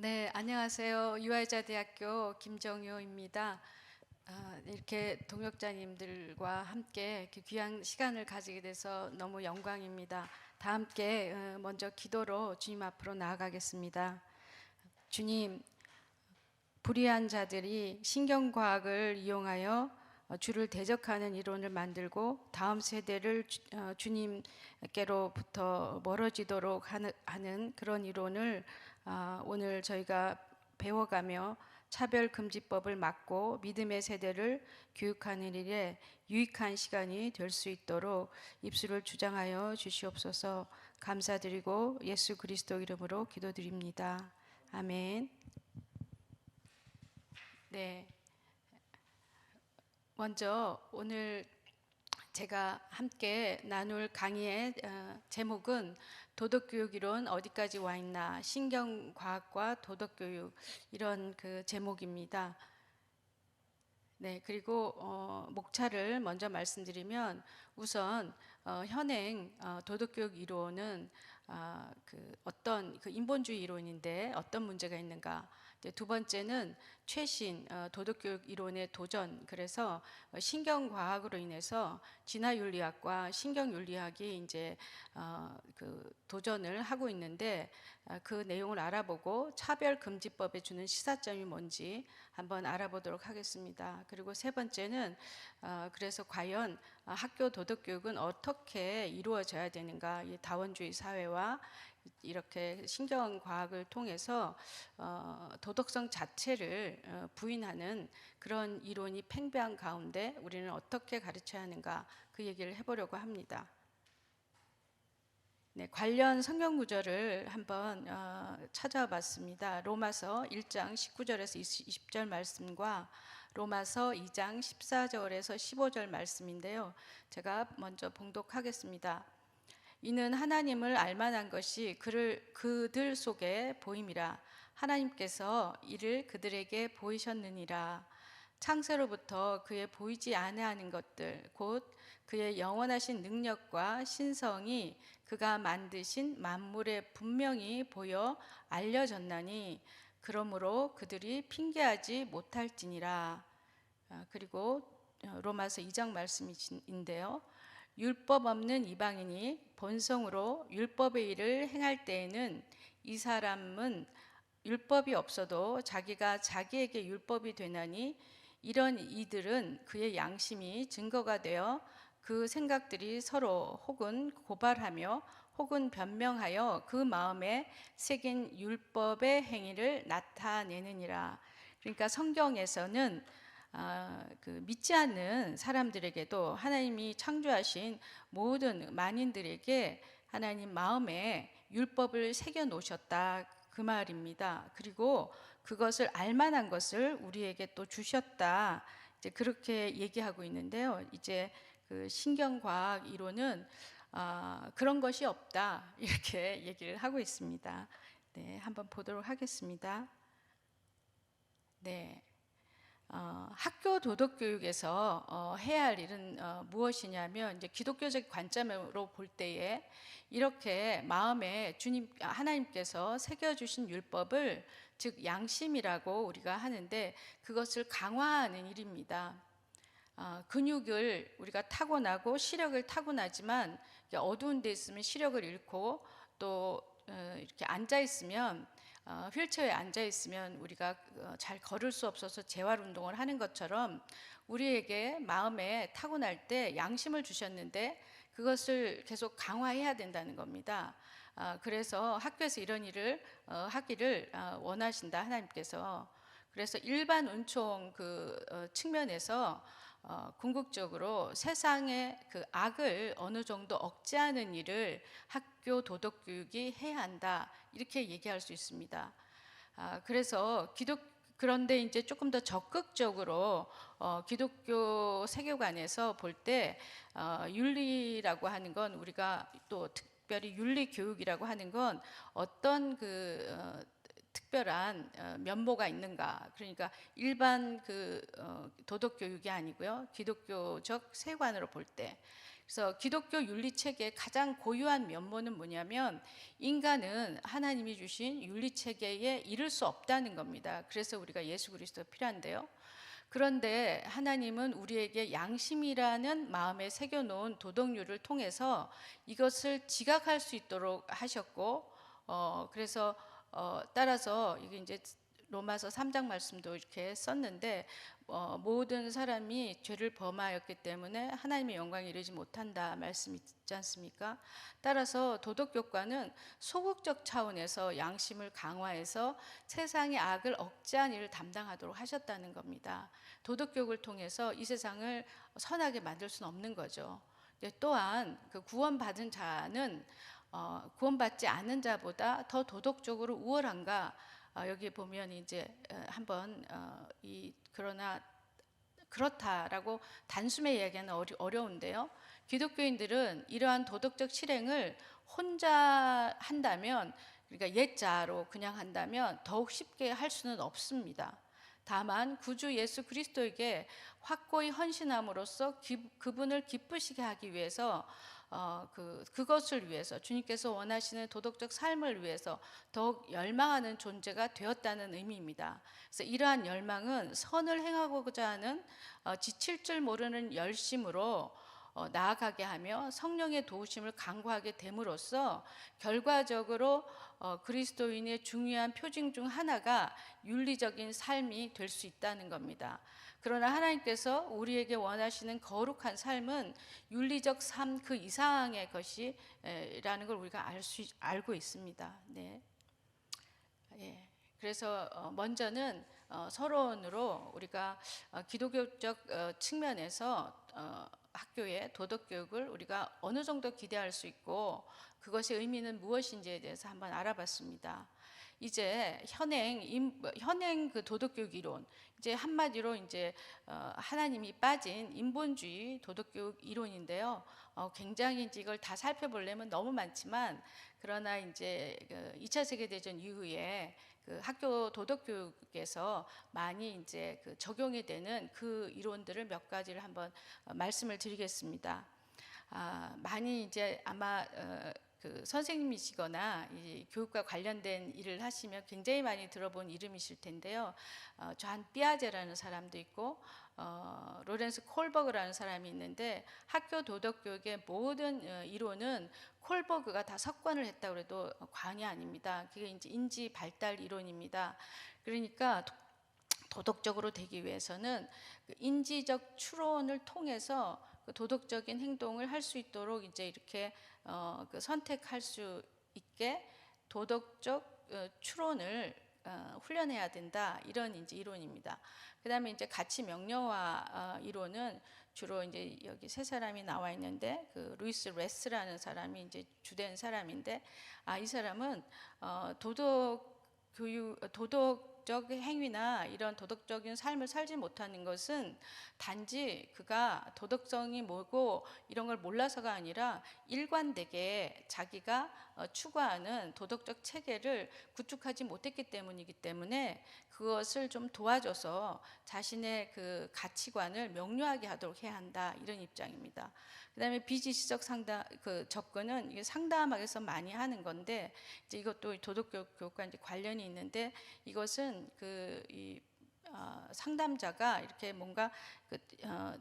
네, 안녕하세요. 유아자대학교 김정효입니다. 이렇게 동역자님들과 함께 이렇게 귀한 시간을 가지게 돼서 너무 영광입니다. 다 함께 먼저 기도로 주님 앞으로 나아가겠습니다. 주님, 불의한 자들이 신경과학을 이용하여 주를 대적하는 이론을 만들고 다음 세대를 주님께로부터 멀어지도록 하는 그런 이론을 오늘 저희가 배워가며 차별금지법을 막고 믿음의 세대를 교육하는 일에 유익한 시간이 될 수 있도록 입술을 주장하여 주시옵소서. 감사드리고 예수 그리스도 이름으로 기도드립니다. 아멘. 네, 먼저 오늘 제가 함께 나눌 강의의 제목은 도덕교육 이론 어디까지 와 있나, 신경과학과 도덕교육, 이런 그 제목입니다. 네, 그리고 목차를 먼저 말씀드리면 우선 현행 도덕교육 이론은 그 어떤 그 인본주의 이론인데 어떤 문제가 있는가. 두 번째는 최신 도덕교육 이론의 도전. 그래서 신경과학으로 인해서 진화윤리학과 신경윤리학이 이제 그 도전을 하고 있는데 그 내용을 알아보고 차별금지법에 주는 시사점이 뭔지 한번 알아보도록 하겠습니다. 그리고 세 번째는 그래서 과연 학교 도덕교육은 어떻게 이루어져야 되는가, 이 다원주의 사회와 이렇게 신경과학을 통해서 도덕성 자체를 부인하는 그런 이론이 팽배한 가운데 우리는 어떻게 가르쳐야 하는가, 그 얘기를 해보려고 합니다. 네, 관련 성경 구절을 한번 찾아봤습니다. 로마서 1장 19절에서 20절 말씀과 로마서 2장 14절에서 15절 말씀인데요. 제가 먼저 봉독하겠습니다. 이는 하나님을 알만한 것이 그들 속에 보임이라. 하나님께서 이를 그들에게 보이셨느니라. 창세로부터 그의 보이지 아니하는 것들 곧 그의 영원하신 능력과 신성이 그가 만드신 만물에 분명히 보여 알려졌나니 그러므로 그들이 핑계하지 못할지니라. 그리고 로마서 2장 말씀인데요. 율법 없는 이방인이 본성으로 율법의 일을 행할 때에는 이 사람은 율법이 없어도 자기가 자기에게 율법이 되나니 이런 이들은 그의 양심이 증거가 되어 그 생각들이 서로 혹은 고발하며 혹은 변명하여 그 마음에 새긴 율법의 행위를 나타내느니라. 그러니까 성경에서는 그 믿지 않는 사람들에게도 하나님이 창조하신 모든 만인들에게 하나님 마음에 율법을 새겨 놓으셨다, 그 말입니다. 그리고 그것을 알만한 것을 우리에게 또 주셨다, 이제 그렇게 얘기하고 있는데요. 이제 그 신경과학 이론은 그런 것이 없다, 이렇게 얘기를 하고 있습니다. 네, 한번 보도록 하겠습니다. 네. 학교 도덕 교육에서 해야 할 일은 무엇이냐면, 이제 기독교적 관점으로 볼 때에 이렇게 마음에 하나님께서 새겨주신 율법을, 즉 양심이라고 우리가 하는데, 그것을 강화하는 일입니다. 근육을 우리가 타고나고 시력을 타고나지만 어두운 데 있으면 시력을 잃고, 또 이렇게 앉아 있으면 휠체어에 앉아 있으면 우리가 잘 걸을 수 없어서 재활 운동을 하는 것처럼 우리에게 마음에 타고날 때 양심을 주셨는데 그것을 계속 강화해야 된다는 겁니다. 그래서 학교에서 이런 일을 하기를 원하신다, 하나님께서. 그래서 일반 은총 측면에서 궁극적으로 세상의 그 악을 어느 정도 억제하는 일을 학교 도덕 교육이 해야 한다, 이렇게 얘기할 수 있습니다. 그래서 그런데 이제 조금 더 적극적으로 기독교 세계관에서 볼 때 윤리라고 하는 건, 우리가 또 특별히 윤리 교육이라고 하는 건 어떤 특별한 면모가 있는가? 그러니까 일반 도덕 교육이 아니고요, 기독교적 세관으로 볼 때. 그래서 기독교 윤리 체계의 가장 고유한 면모는 뭐냐면 인간은 하나님이 주신 윤리 체계에 이를 수 없다는 겁니다. 그래서 우리가 예수 그리스도가 필요한데요. 그런데 하나님은 우리에게 양심이라는 마음에 새겨놓은 도덕률을 통해서 이것을 지각할 수 있도록 하셨고, 그래서 따라서 이게 이제 로마서 3장 말씀도 이렇게 썼는데, 모든 사람이 죄를 범하였기 때문에 하나님의 영광에 이르지 못한다 말씀이 있지 않습니까? 따라서 도덕교과는 소극적 차원에서 양심을 강화해서 세상의 악을 억제한 일을 담당하도록 하셨다는 겁니다. 도덕교육을 통해서 이 세상을 선하게 만들 수는 없는 거죠. 또한 그 구원받은 자는 구원받지 않은 자보다 더 도덕적으로 우월한가? 여기 보면 이제 한번 그러나 그렇다라고 단숨에 이야기하는 어려운데요. 기독교인들은 이러한 도덕적 실행을 혼자 한다면, 그러니까 옛자로 그냥 한다면 더욱 쉽게 할 수는 없습니다. 다만 구주 예수 그리스도에게 확고히 헌신함으로써 그분을 기쁘시게 하기 위해서 그것을 위해서 주님께서 원하시는 도덕적 삶을 위해서 더욱 열망하는 존재가 되었다는 의미입니다. 그래서 이러한 열망은 선을 행하고자 하는 지칠 줄 모르는 열심으로 나아가게 하며 성령의 도우심을 간구하게 됨으로써 결과적으로 그리스도인의 중요한 표징 중 하나가 윤리적인 삶이 될 수 있다는 겁니다. 그러나 하나님께서 우리에게 원하시는 거룩한 삶은 윤리적 삶 그 이상의 것이라는 걸 우리가 알고 있습니다. 네. 예. 그래서 먼저는 서론으로 우리가 기독교적 측면에서 학교의 도덕 교육을 우리가 어느 정도 기대할 수 있고 그것의 의미는 무엇인지에 대해서 한번 알아봤습니다. 이제 현행 그 도덕 교육 이론, 이제 한마디로 이제 하나님이 빠진 인본주의 도덕 교육 이론인데요. 굉장히 이제 이걸 다 살펴보려면 너무 많지만, 그러나 이제 2차 세계대전 이후에 그 학교 도덕 교육에서 많이 이제 적용이 되는 그 이론들을 몇 가지를 한번 말씀을 드리겠습니다. 많이 이제 아마 그 선생님이시거나 이 교육과 관련된 일을 하시면 굉장히 많이 들어본 이름이실 텐데요. 존 삐아제라는 사람도 있고 로렌스 콜버그라는 사람이 있는데, 학교 도덕 교육의 모든 이론은 콜버그가 다 석권을 했다고 해도 과언이 아닙니다. 그게 이제 인지 발달 이론입니다. 그러니까 도덕적으로 되기 위해서는 그 인지적 추론을 통해서 그 도덕적인 행동을 할 수 있도록 이제 이렇게 선택할 수 있게 도덕적 추론을 훈련해야 된다, 이런 이제 이론입니다. 그다음에 이제 가치 명료화 이론은 주로 이제 여기 세 사람이 나와 있는데, 그 루이스 레스라는 사람이 이제 주된 사람인데, 이 사람은 도덕적 행위나 이런 도덕적인 삶을 살지 못하는 것은 단지 그가 도덕성이 뭐고 이런 걸 몰라서가 아니라 일관되게 자기가 추구하는 도덕적 체계를 구축하지 못했기 때문이기 때문에 그것을 좀 도와줘서 자신의 그 가치관을 명료하게 하도록 해야 한다, 이런 입장입니다. 그다음에 비지시적 접근은 이게 상담학에서 많이 하는 건데, 이제 이것도 도덕교육과 이제 관련이 있는데, 이것은 상담자가 이렇게 뭔가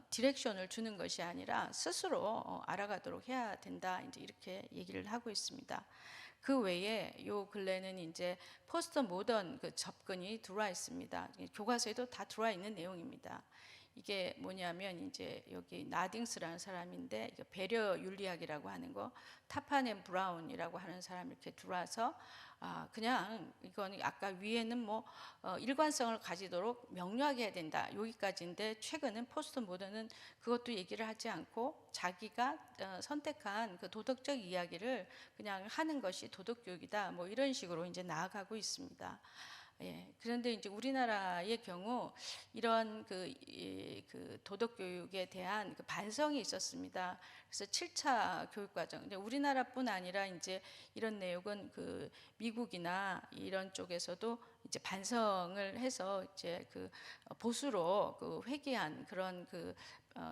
디렉션을 주는 것이 아니라 스스로 알아가도록 해야 된다, 이제 이렇게 얘기를 하고 있습니다. 그 외에 요 근래는 이제 포스트 모던 그 접근이 들어와 있습니다. 교과서에도 다 들어와 있는 내용입니다. 이게 뭐냐면 이제 여기 나딩스라는 사람인데, 이게 배려 윤리학이라고 하는 거, 타판 앤 브라운이라고 하는 사람이 이렇게 들어와서 그냥 이건 아까 위에는 뭐 일관성을 가지도록 명료하게 해야 된다, 여기까지인데, 최근은 포스트 모던은 그것도 얘기를 하지 않고 자기가 선택한 그 도덕적 이야기를 그냥 하는 것이 도덕 교육이다, 뭐 이런 식으로 이제 나아가고 있습니다. 예. 그런데 이제 우리나라의 경우 이런 그 도덕 교육에 대한 그 반성이 있었습니다. 그래서 7차 교육 과정. 근데 우리나라뿐 아니라 이제 이런 내용은 그 미국이나 이런 쪽에서도 이제 반성을 해서 이제 그 보수로 그 회귀한 그런 그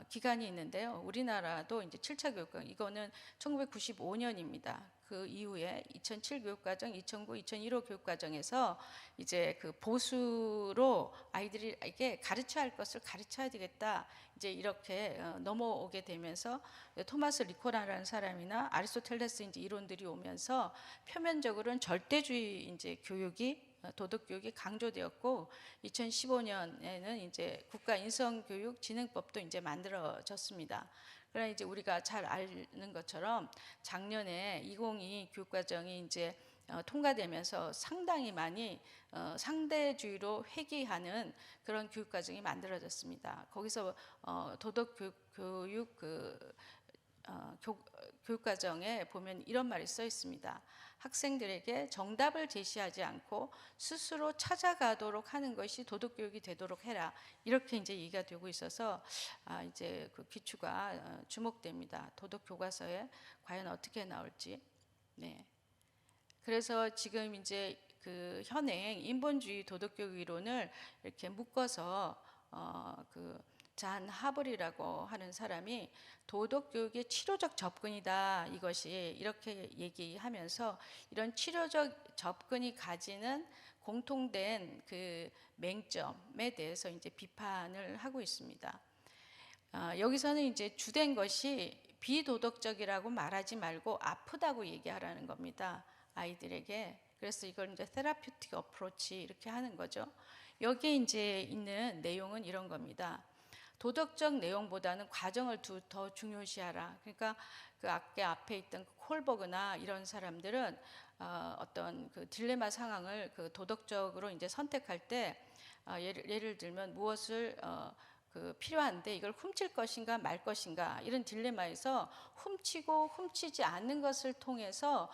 기간이 있는데요. 우리나라도 이제 7차 교육과정, 이거는 1995년입니다. 그 이후에 2007 교육과정, 2009, 2015 교육과정에서 이제 그 보수로 아이들에게 가르쳐야 할 것을 가르쳐야 되겠다. 이제 이렇게 넘어오게 되면서 토마스 리코라라는 사람이나 아리스토텔레스 이제 이론들이 오면서 표면적으로는 절대주의 이제 교육이 도덕 교육이 강조되었고 2015년에는 이제 국가 인성교육 진흥법도 이제 만들어졌습니다. 그러나 이제 우리가 잘 아는 것처럼 작년에 2022 교육과정이 이제 통과되면서 상당히 많이 상대주의로 회귀하는 그런 교육과정이 만들어졌습니다. 거기서 도덕 교육 교육과정에 보면 이런 말이 써 있습니다. 학생들에게 정답을 제시하지 않고 스스로 찾아가도록 하는 것이 도덕 교육이 되도록 해라. 이렇게 이제 얘기가 되고 있어서 이제 그 기초가 주목됩니다. 도덕 교과서에 과연 어떻게 나올지. 네. 그래서 지금 이제 그 현행 인본주의 도덕교육 이론을 이렇게 묶어서 그잔 하벌이라고 하는 사람이 도덕교육의 치료적 접근이다, 이것이 이렇게 얘기하면서 이런 치료적 접근이 가지는 공통된 그 맹점에 대해서 이제 비판을 하고 있습니다. 여기서는 이제 주된 것이 비도덕적이라고 말하지 말고 아프다고 얘기하라는 겁니다. 아이들에게. 그래서 이걸 이제 테라퓨틱 어프로치 이렇게 하는 거죠. 여기에 이제 있는 내용은 이런 겁니다. 도덕적 내용보다는 과정을 더 중요시하라. 그러니까 그 앞에 있던 콜버그나 이런 사람들은 어떤 그 딜레마 상황을 그 도덕적으로 이제 선택할 때 예를 들면 무엇을 그 필요한데 이걸 훔칠 것인가 말 것인가 이런 딜레마에서 훔치고 훔치지 않는 것을 통해서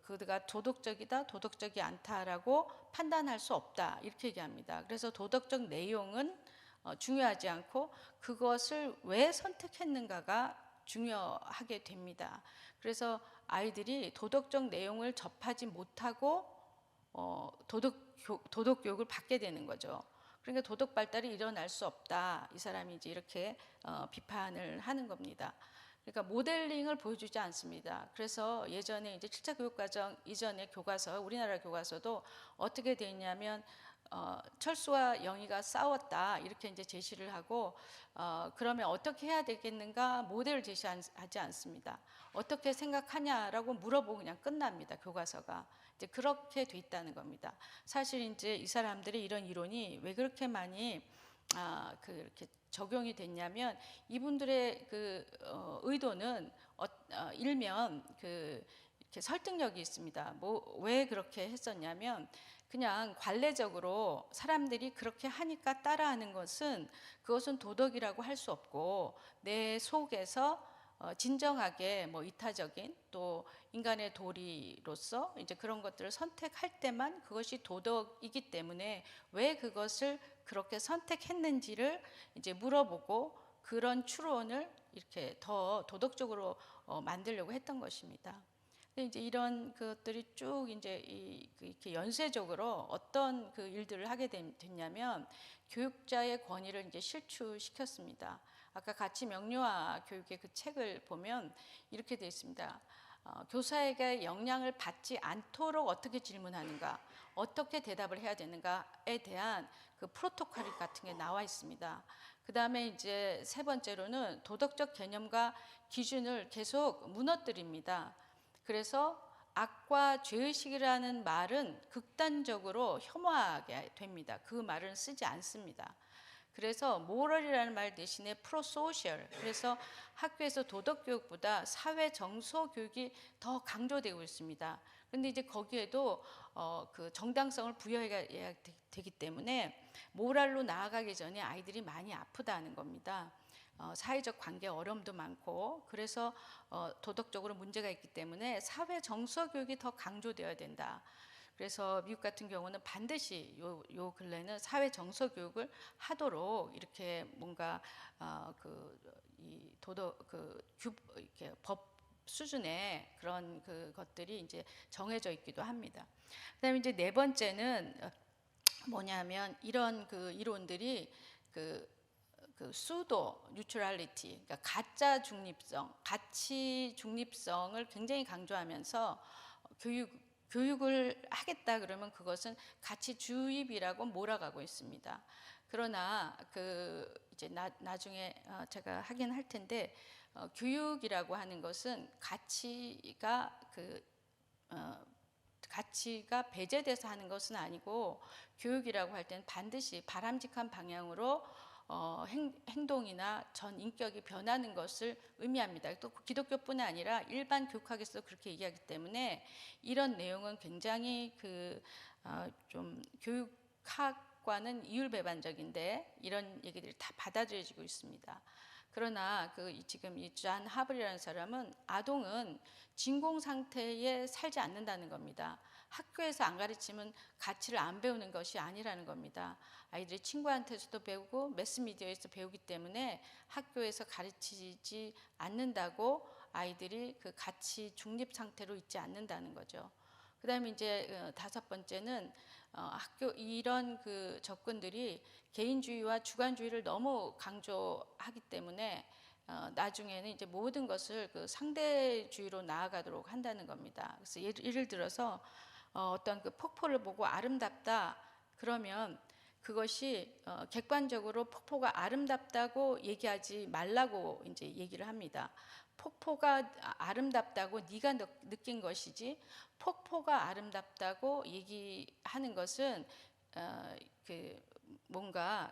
그가 도덕적이다 도덕적이 않다라고 판단할 수 없다 이렇게 얘기합니다. 그래서 도덕적 내용은 중요하지 않고 그것을 왜 선택했는가가 중요하게 됩니다. 그래서 아이들이 도덕적 내용을 접하지 못하고 도덕 교육을 받게 되는 거죠. 그러니까 도덕 발달이 일어날 수 없다. 이 사람이 이제 이렇게 비판을 하는 겁니다. 그러니까 모델링을 보여주지 않습니다. 그래서 예전에 이제 7차 교육과정 이전의 교과서, 우리나라 교과서도 어떻게 되어 있냐면 철수와 영희가 싸웠다 이렇게 이제 제시를 하고 그러면 어떻게 해야 되겠는가 모델을 제시하지 않습니다. 어떻게 생각하냐라고 물어보고 그냥 끝납니다. 교과서가. 이제 그렇게 돼 있다는 겁니다. 사실 이제 이 사람들의 이런 이론이 왜 그렇게 많이 그렇게 적용이 됐냐면 이분들의 그 의도는 일면 그 이렇게 설득력이 있습니다. 왜 그렇게 했었냐면 그냥 관례적으로 사람들이 그렇게 하니까 따라하는 것은 그것은 도덕이라고 할 수 없고 내 속에서 진정하게 뭐 이타적인 또 인간의 도리로서 이제 그런 것들을 선택할 때만 그것이 도덕이기 때문에 왜 그것을 그렇게 선택했는지를 이제 물어보고 그런 추론을 이렇게 더 도덕적으로 만들려고 했던 것입니다. 근데 이제 이런 것들이 쭉 이제 이렇게 연쇄적으로 어떤 그 일들을 하게 됐냐면 교육자의 권위를 이제 실추시켰습니다. 아까 가치 명료화 교육의 그 책을 보면 이렇게 되어 있습니다. 교사에게 영향을 받지 않도록 어떻게 질문하는가, 어떻게 대답을 해야 되는가에 대한 그 프로토콜 같은 게 나와 있습니다. 그 다음에 이제 세 번째로는 도덕적 개념과 기준을 계속 무너뜨립니다. 그래서 악과 죄의식이라는 말은 극단적으로 혐오하게 됩니다. 그 말은 쓰지 않습니다. 그래서 모럴이라는 말 대신에 프로소셜, 그래서 학교에서 도덕 교육보다 사회 정서 교육이 더 강조되고 있습니다. 그런데 이제 거기에도 그 정당성을 부여해야 되기 때문에 모랄로 나아가기 전에 아이들이 많이 아프다는 겁니다. 사회적 관계 어려움도 많고 그래서 도덕적으로 문제가 있기 때문에 사회 정서 교육이 더 강조되어야 된다. 그래서 미국 같은 경우는 반드시 요 근래는 사회 정서 교육을 하도록 이렇게 뭔가 이 도덕 이렇게 법 수준의 그런 것들이 이제 정해져 있기도 합니다. 그다음에 이제 네 번째는 뭐냐면 이런 이론들이 수도 뉴트럴리티, 그러니까 가짜 중립성, 가치 중립성을 굉장히 강조하면서 교육을 하겠다 그러면 그것은 가치 주입이라고 몰아가고 있습니다. 그러나 이제 나중에 제가 하긴 할 텐데 교육이라고 하는 것은 가치가 배제돼서 하는 것은 아니고 교육이라고 할 때는 반드시 바람직한 방향으로 행동이나 전 인격이 변하는 것을 의미합니다. 또 기독교뿐 아니라 일반 교육학에서도 그렇게 얘기하기 때문에 이런 내용은 굉장히 좀 교육학과는 이율배반적인데 이런 얘기들이 다 받아들여지고 있습니다. 그러나 지금 이 존 하블이라는 사람은 아동은 진공 상태에 살지 않는다는 겁니다. 학교에서 안 가르치면 가치를 안 배우는 것이 아니라는 겁니다. 아이들이 친구한테서도 배우고 매스미디어에서 배우기 때문에 학교에서 가르치지 않는다고 아이들이 가치 중립 상태로 있지 않는다는 거죠. 그 다음에 이제 다섯 번째는 학교 이런 접근들이 개인주의와 주관주의를 너무 강조하기 때문에 나중에는 이제 모든 것을 상대주의로 나아가도록 한다는 겁니다. 그래서 예를 들어서 어떤 폭포를 보고 아름답다 그러면 그것이 객관적으로 폭포가 아름답다고 얘기하지 말라고 이제 얘기를 합니다. 폭포가 아름답다고 네가 느낀 것이지 폭포가 아름답다고 얘기하는 것은 뭔가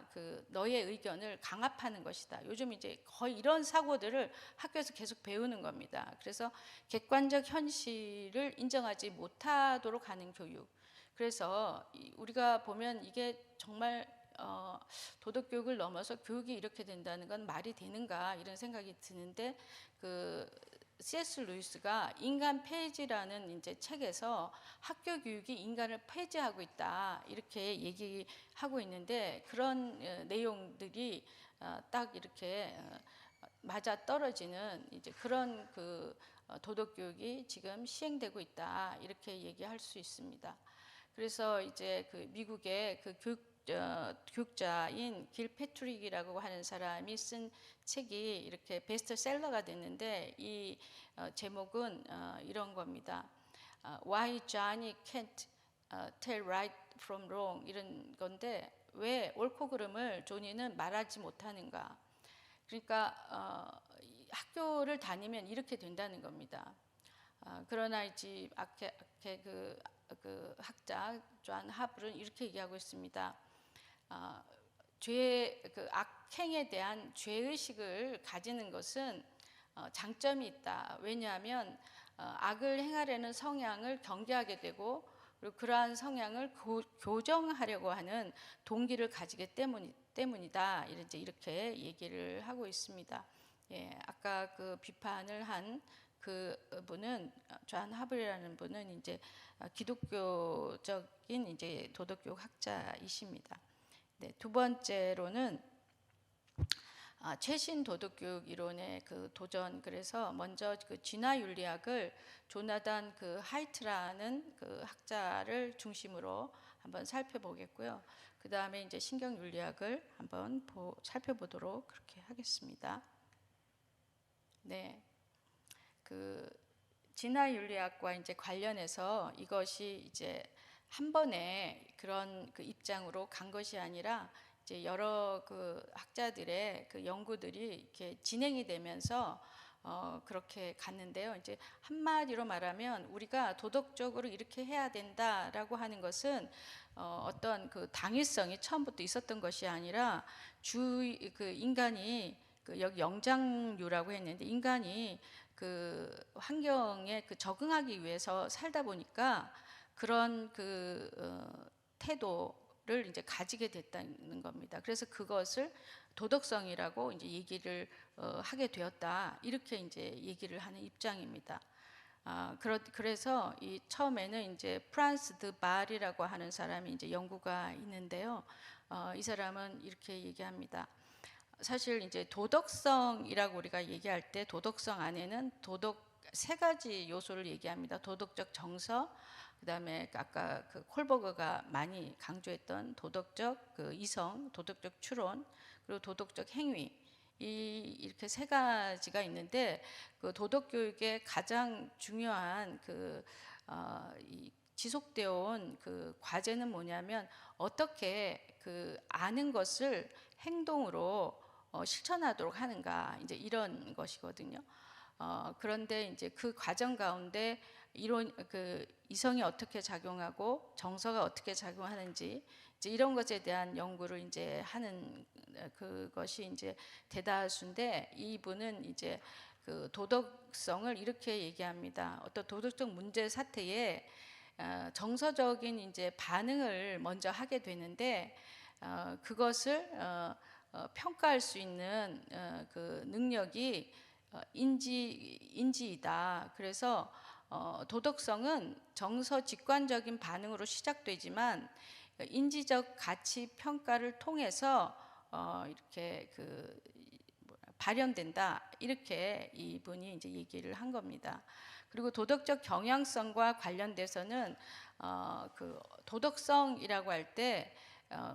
너의 의견을 강압하는 것이다. 요즘 이제 거의 이런 사고들을 학교에서 계속 배우는 겁니다. 그래서 객관적 현실을 인정하지 못하도록 하는 교육. 그래서 우리가 보면 이게 정말 도덕 교육을 넘어서 교육이 이렇게 된다는 건 말이 되는가 이런 생각이 드는데 C.S. 루이스가 인간 폐지라는 이제 책에서 학교 교육이 인간을 폐지하고 있다 이렇게 얘기하고 있는데 그런 내용들이 딱 이렇게 맞아 떨어지는 이제 그런 도덕 교육이 지금 시행되고 있다 이렇게 얘기할 수 있습니다. 그래서 이제 미국의 교육자인 길 패트릭이라고 하는 사람이 쓴 책이 이렇게 베스트셀러가 됐는데 이 제목은 이런 겁니다. Why Johnny can't tell right from wrong 이런 건데 왜 옳고 그름을 조니는 말하지 못하는가? 그러니까 학교를 다니면 이렇게 된다는 겁니다. 그러나 이제 학자 존 하블은 이렇게 얘기하고 있습니다. 악행에 대한 죄의식을 가지는 것은 장점이 있다. 왜냐하면 악을 행하려는 성향을 경계하게 되고 그리고 그러한 성향을 교정하려고 하는 동기를 가지기 때문이다. 이렇게 얘기를 하고 있습니다. 예, 아까 비판을 한 분은 존 하블이라는 분은 이제 기독교적인 이제 도덕교육 학자이십니다. 네, 두 번째로는 최신 도덕교육 이론의 도전. 그래서 먼저 진화 윤리학을 조나단 하이트라는 학자를 중심으로 한번 살펴보겠고요. 그 다음에 이제 신경 윤리학을 한번 살펴보도록 그렇게 하겠습니다. 네, 진화 윤리학과 이제 관련해서 이것이 이제 한 번에 그런 입장으로 간 것이 아니라 이제 여러 학자들의 연구들이 이렇게 진행이 되면서 그렇게 갔는데요. 이제 한마디로 말하면 우리가 도덕적으로 이렇게 해야 된다라고 하는 것은 어떤 당위성이 처음부터 있었던 것이 아니라 인간이 여기 영장류라고 했는데 인간이 환경에 적응하기 위해서 살다 보니까 그런 태도를 이제 가지게 됐다는 겁니다. 그래서 그것을 도덕성이라고 이제 얘기를 하게 되었다. 이렇게 이제 얘기를 하는 입장입니다. 그래서 이 처음에는 이제 프란스 드 말이라고 하는 사람이 이제 연구가 있는데요. 이 사람은 이렇게 얘기합니다. 사실 이제 도덕성이라고 우리가 얘기할 때 도덕성 안에는 세 가지 요소를 얘기합니다. 도덕적 정서, 그다음에 아까 그 콜버그가 많이 강조했던 도덕적 그 이성, 도덕적 추론, 그리고 도덕적 행위. 이렇게 세 가지가 있는데 그 도덕 교육의 가장 중요한 이 지속되어 온 그 과제는 뭐냐면 어떻게 그 아는 것을 행동으로 실천하도록 하는가, 이제 이런 것이거든요. 그런데 이제 그 과정 가운데 이성이 어떻게 작용하고 정서가 어떻게 작용하는지 이제 이런 것에 대한 연구를 이제 하는 그것이 이제 대다수인데, 이분은 이제 그 도덕성을 이렇게 얘기합니다. 어떤 도덕적 문제 사태에 정서적인 이제 반응을 먼저 하게 되는데 그것을 평가할 수 있는 그 능력이 인지이다. 그래서 도덕성은 정서 직관적인 반응으로 시작되지만 인지적 가치 평가를 통해서 이렇게 발현된다. 이렇게 이분이 이제 얘기를 한 겁니다. 그리고 도덕적 경향성과 관련돼서는 그 도덕성이라고 할 때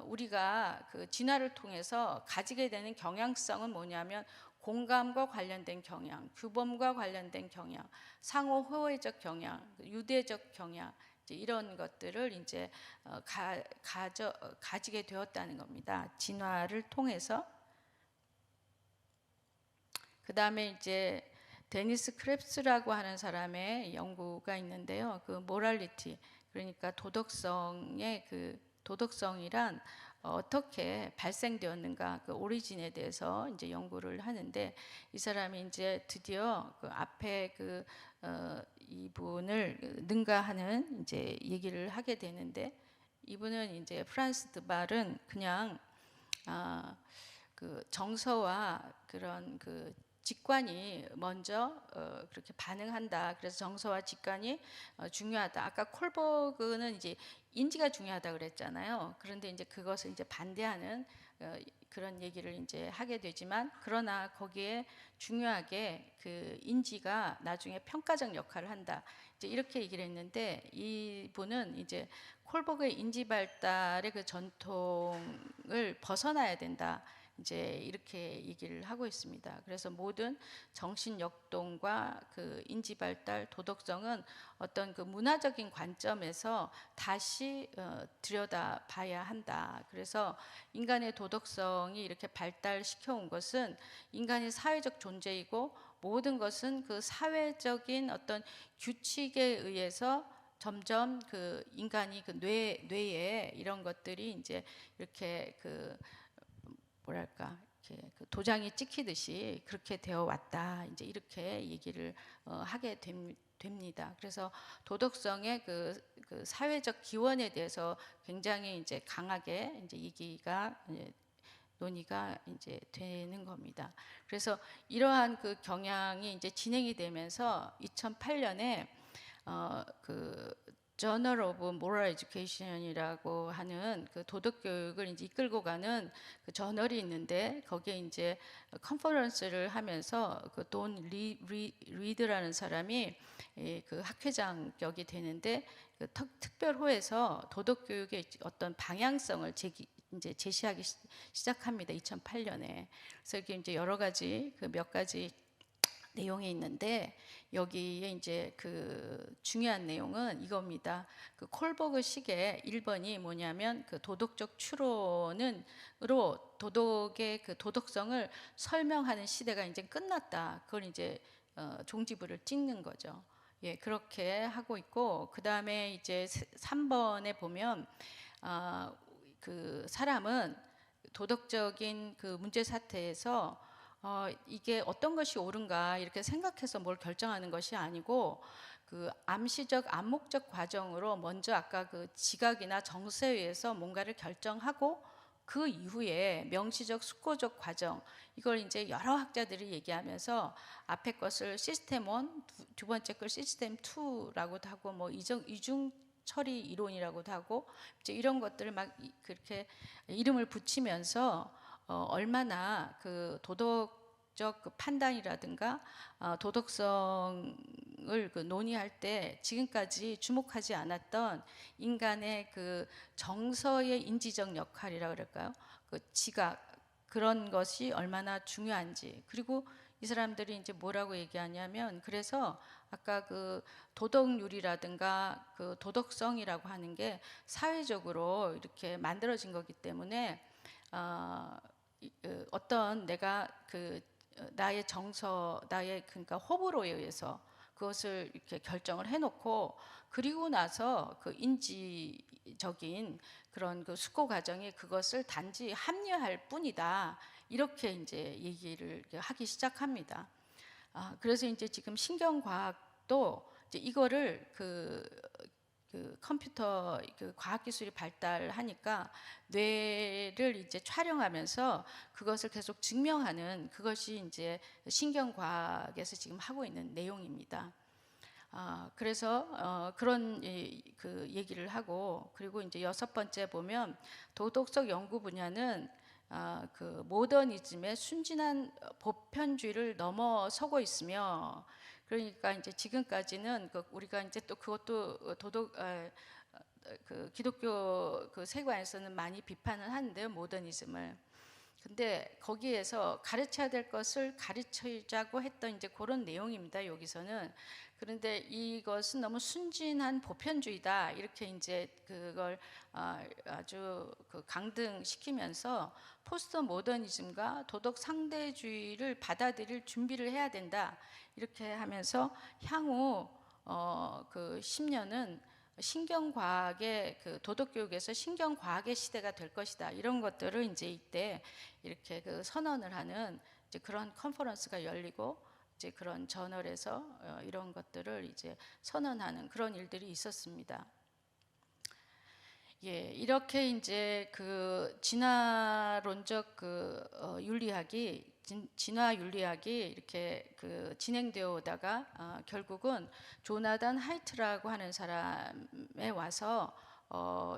우리가 그 진화를 통해서 가지게 되는 경향성은 뭐냐면 공감과 관련된 경향, 규범과 관련된 경향, 상호 호혜적 경향, 유대적 경향, 이제 이런 것들을 이제 가지게 되었다는 겁니다. 진화를 통해서. 그 다음에 이제 데니스 크랩스라고 하는 사람의 연구가 있는데요. 그 모랄리티, 그러니까 도덕성의 그 도덕성이란 어떻게 발생되었는가, 그 오리진에 대해서 이제 연구를 하는데, 이 사람이 이제 드디어 그 앞에 이분을 능가하는 이제 얘기를 하게 되는데, 이분은 이제 프란스 드발은 그냥 그 정서와 그런 그 직관이 먼저 그렇게 반응한다. 그래서 정서와 직관이 중요하다. 아까 콜버그는 이제 인지가 중요하다 그랬잖아요. 그런데 이제 그것을 이제 반대하는 그런 얘기를 이제 하게 되지만, 그러나 거기에 중요하게 그 인지가 나중에 평가적 역할을 한다. 이제 이렇게 얘기를 했는데, 이분은 이제 콜버그의 인지 발달의 그 전통을 벗어나야 된다. 이제 이렇게 얘기를 하고 있습니다. 그래서 모든 정신 역동과 그 인지 발달, 도덕성은 어떤 그 문화적인 관점에서 다시 들여다 봐야 한다. 그래서 인간의 도덕성이 이렇게 발달시켜 온 것은 인간이 사회적 존재이고, 모든 것은 그 사회적인 어떤 규칙에 의해서 점점 그 인간이 그 뇌에 이런 것들이 이제 이렇게 뭐랄까, 이렇게 그 도장이 찍히듯이 그렇게 되어 왔다. 이제 이렇게 얘기를 하게 됩니다. 그래서 도덕성의 그 사회적 기원에 대해서 굉장히 이제 강하게 이제 얘기가 논의가 이제 되는 겁니다. 그래서 이러한 그 경향이 이제 진행이 되면서 2008년에 그 Journal of Moral Education이라고 하는 그 도덕 교육을 이제 이끌고 가는 그 저널이 있는데, 거기에 이제 컨퍼런스를 하면서 그 돈 리드라는 사람이 그 학회장격이 되는데, 그 특별호에서 도덕 교육의 어떤 방향성을 이제 제시하기 시작합니다. 2008년에. 그래서 이게 이제 여러 가지 몇 가지 내용이 있는데, 여기에 이제 그 중요한 내용은 이겁니다. 그 콜버그 식의 1번이 뭐냐면 그 도덕적 추론으로 도덕의 그 도덕성을 설명하는 시대가 이제 끝났다. 그걸 이제 종지부를 찍는 거죠. 예, 그렇게 하고 있고, 그 다음에 이제 3번에 보면 그 사람은 도덕적인 그 문제 사태에서 이게 어떤 것이 옳은가 이렇게 생각해서 뭘 결정하는 것이 아니고, 그 암시적 암묵적 과정으로 먼저 아까 그 지각이나 정서에 의해서 뭔가를 결정하고 그 이후에 명시적 숙고적 과정, 이걸 이제 여러 학자들이 얘기하면서 앞에 것을 시스템 1, 두 번째 걸 시스템 2라고도 하고 뭐 이중 처리 이론이라고도 하고 이제 이런 것들을 막 그렇게 이름을 붙이면서 얼마나 그 도덕적 그 판단이라든가 도덕성을 그 논의할 때 지금까지 주목하지 않았던 인간의 그 정서의 인지적 역할이라 그럴까요? 그 지각, 그런 것이 얼마나 중요한지. 그리고 이 사람들이 이제 뭐라고 얘기하냐면, 그래서 아까 그 도덕률이라든가 그 도덕성이라고 하는 게 사회적으로 이렇게 만들어진 거기 때문에 어떤 내가 그 나의 정서, 나의 그러니까 호불호에 의해서 그것을 이렇게 결정을 해놓고 그리고 나서 그 인지적인 그런 그 숙고 과정이 그것을 단지 합리화할 뿐이다. 이렇게 이제 얘기를 하기 시작합니다. 그래서 이제 지금 신경과학도 이제 이거를 그 컴퓨터 그 과학 기술이 발달하니까 뇌를 이제 촬영하면서 그것을 계속 증명하는, 그것이 이제 신경과학에서 지금 하고 있는 내용입니다. 그래서 그런 그 얘기를 하고, 그리고 이제 여섯 번째 보면 도덕적 연구 분야는 그 모더니즘의 순진한 보편주의를 넘어서고 있으며, 그러니까 이제 지금까지는 그 우리가 이제 또 그것도 그 기독교 그 세계관에서는 많이 비판을 하는데요, 모더니즘을. 근데 거기에서 가르쳐야 될 것을 가르치자고 했던 이제 그런 내용입니다, 여기서는. 그런데 이것은 너무 순진한 보편주의다, 이렇게 이제 그걸 아주 그 강등시키면서 포스트 모더니즘과 도덕 상대주의를 받아들일 준비를 해야 된다, 이렇게 하면서 향후 그 10년은 신경과학의 그 도덕교육에서 신경과학의 시대가 될 것이다, 이런 것들을 이제 이때 이렇게 그 선언을 하는 이제 그런 컨퍼런스가 열리고, 이제 그런 저널에서 이런 것들을 이제 선언하는 그런 일들이 있었습니다. 예, 이렇게 이제 그 진화론적 그 윤리학이 진화 윤리학이 이렇게 그 진행되어 오다가 결국은 조나단 하이트라고 하는 사람에 와서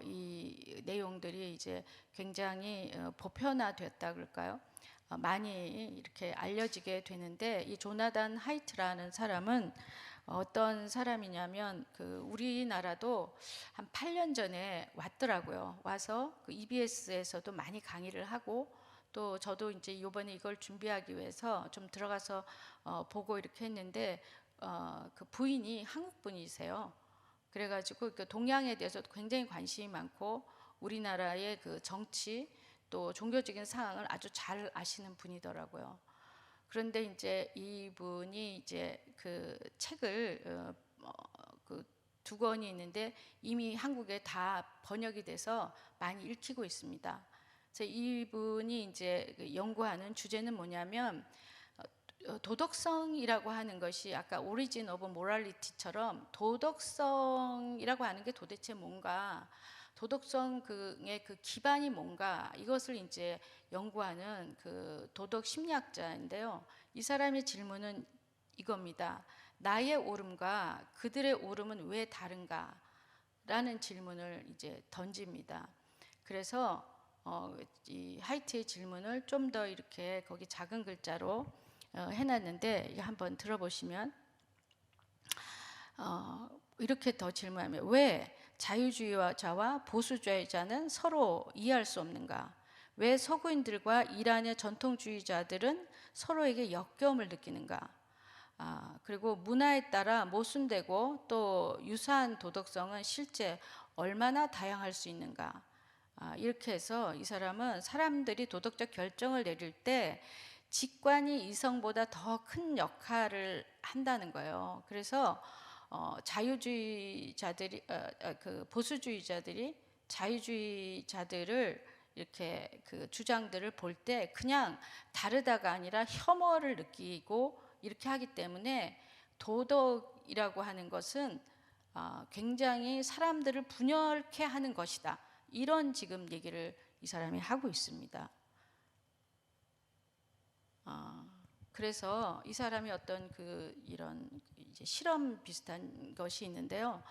이 내용들이 이제 굉장히 보편화됐다 그럴까요? 많이 이렇게 알려지게 되는데, 이 조나단 하이트라는 사람은 어떤 사람이냐면 그 우리나라도 한 8년 전에 왔더라고요. 와서 그 EBS에서도 많이 강의를 하고, 또 저도 이제 이번에 이걸 준비하기 위해서 좀 들어가서 보고 이렇게 했는데 그 부인이 한국 분이세요. 그래가지고 그 동양에 대해서 굉장히 관심이 많고 우리나라의 그 정치 또 종교적인 상황을 아주 잘 아시는 분이더라고요. 그런데 이제 이분이 이제 그 책을 그 두 권이 있는데 이미 한국에 다 번역이 돼서 많이 읽히고 있습니다. 그래서 이분이 이제 연구하는 주제는 뭐냐면 도덕성이라고 하는 것이 아까 오리진 오브 모랄리티처럼 도덕성이라고 하는 게 도대체 뭔가, 도덕성의 그 기반이 뭔가, 이것을 이제 연구하는 그 도덕 심리학자인데요. 이 사람의 질문은 이겁니다. 나의 옳음과 그들의 옳음은 왜 다른가? 라는 질문을 이제 던집니다. 그래서 이 하이트의 질문을 좀 더 이렇게 거기 작은 글자로 해놨는데, 이거 한번 들어보시면 이렇게 더 질문하면, 왜 자유주의자와 보수주의자는 서로 이해할 수 없는가? 왜 서구인들과 이란의 전통주의자들은 서로에게 역겨움을 느끼는가? 그리고 문화에 따라 모순되고 또 유사한 도덕성은 실제 얼마나 다양할 수 있는가? 이렇게 해서 이 사람은 사람들이 도덕적 결정을 내릴 때 직관이 이성보다 더 큰 역할을 한다는 거예요. 그래서 자유주의자들이 그 보수주의자들이 자유주의자들을 이렇게 그 주장들을 볼 때 그냥 다르다가 아니라 혐오를 느끼고 이렇게 하기 때문에 도덕이라고 하는 것은 굉장히 사람들을 분열케 하는 것이다, 이런 지금 얘기를 이 사람이 하고 있습니다. 그래서 이 사람이 어떤 이런 이제 실험 비슷한 것이 있는데요.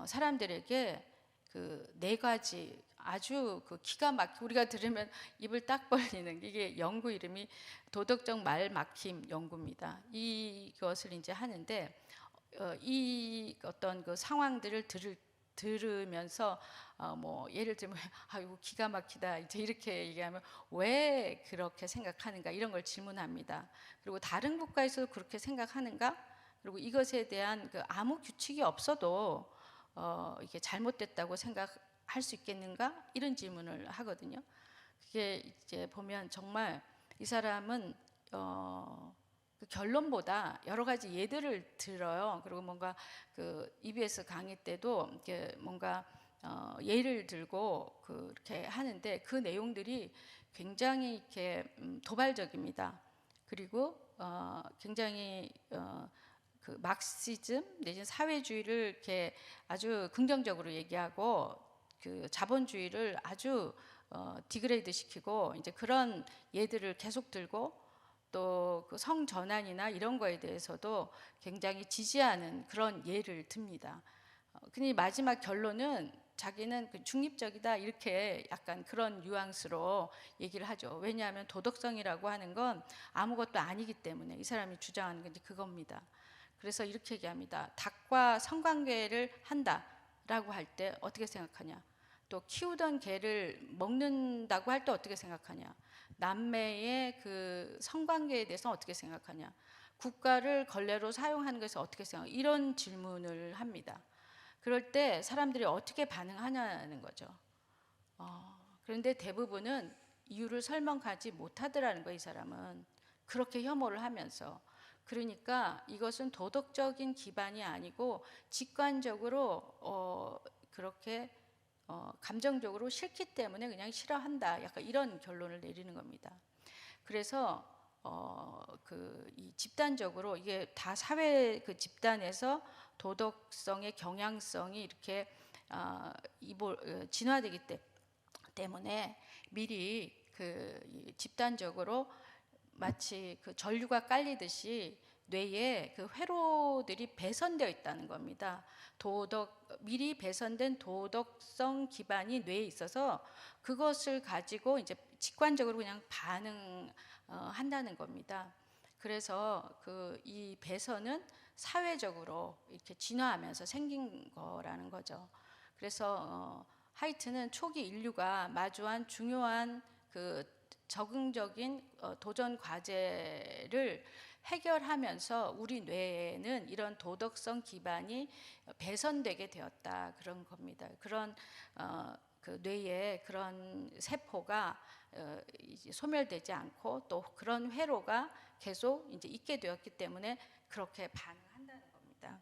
사람들에게 그 4가지 아주 기가 막히게 우리가 들으면 입을 딱 벌리는 이게 연구 이름이 도덕적 말 막힘 연구입니다. 이것을 이제 하는데 이 어떤 상황들을 들으면서 뭐 예를 들면 아이고 기가 막히다 이제 이렇게 얘기하면 왜 그렇게 생각하는가 이런 걸 질문합니다. 그리고 다른 국가에서도 그렇게 생각하는가? 그리고 이것에 대한 아무 규칙이 없어도 이게 잘못됐다고 생각할 수 있겠는가? 이런 질문을 하거든요. 그게 이제 보면 정말 이 사람은 그 결론보다 여러 가지 예들을 들어요. 그리고 뭔가 EBS 강의 때도 이렇게 뭔가 예를 들고 그렇게 하는데 그 내용들이 굉장히 이렇게 도발적입니다. 그리고 굉장히 그 막시즘 내지는 사회주의를 이렇게 아주 긍정적으로 얘기하고 그 자본주의를 아주 디그레이드 시키고 이제 그런 예들을 계속 들고 또 그 성전환이나 이런 거에 대해서도 굉장히 지지하는 그런 예를 듭니다. 근데 마지막 결론은 자기는 중립적이다 이렇게 약간 그런 뉘앙스로 얘기를 하죠. 왜냐하면 도덕성이라고 하는 건 아무것도 아니기 때문에 이 사람이 주장하는 게 그겁니다. 그래서 이렇게 얘기합니다. 닭과 성관계를 한다라고 할 때 어떻게 생각하냐? 또 키우던 개를 먹는다고 할 때 어떻게 생각하냐? 남매의 성관계에 대해서 어떻게 생각하냐? 국가를 걸레로 사용하는 것에 어떻게 생각하냐? 이런 질문을 합니다. 그럴 때 사람들이 어떻게 반응하냐는 거죠. 그런데 대부분은 이유를 설명하지 못하더라는 거예요. 이 사람은 그렇게 혐오를 하면서. 그러니까 이것은 도덕적인 기반이 아니고 직관적으로 그렇게 감정적으로 싫기 때문에 그냥 싫어한다. 약간 이런 결론을 내리는 겁니다. 그래서 이 집단적으로 이게 다 사회 집단에서 도덕성의 경향성이 이렇게 진화되기 때문에 미리 집단적으로 마치 전류가 깔리듯이 뇌에 회로들이 배선되어 있다는 겁니다. 미리 배선된 도덕성 기반이 뇌에 있어서 그것을 가지고 이제 직관적으로 그냥 반응한다는 겁니다. 그래서 이 배선은 사회적으로 이렇게 진화하면서 생긴 거라는 거죠. 그래서 하이트는 초기 인류가 마주한 중요한 적응적인 도전 과제를 해결하면서 우리 뇌에는 이런 도덕성 기반이 배선되게 되었다 그런 겁니다. 그런 뇌에 그런 세포가 이제 소멸되지 않고 또 그런 회로가 계속 이제 있게 되었기 때문에 그렇게 반응한다는 겁니다.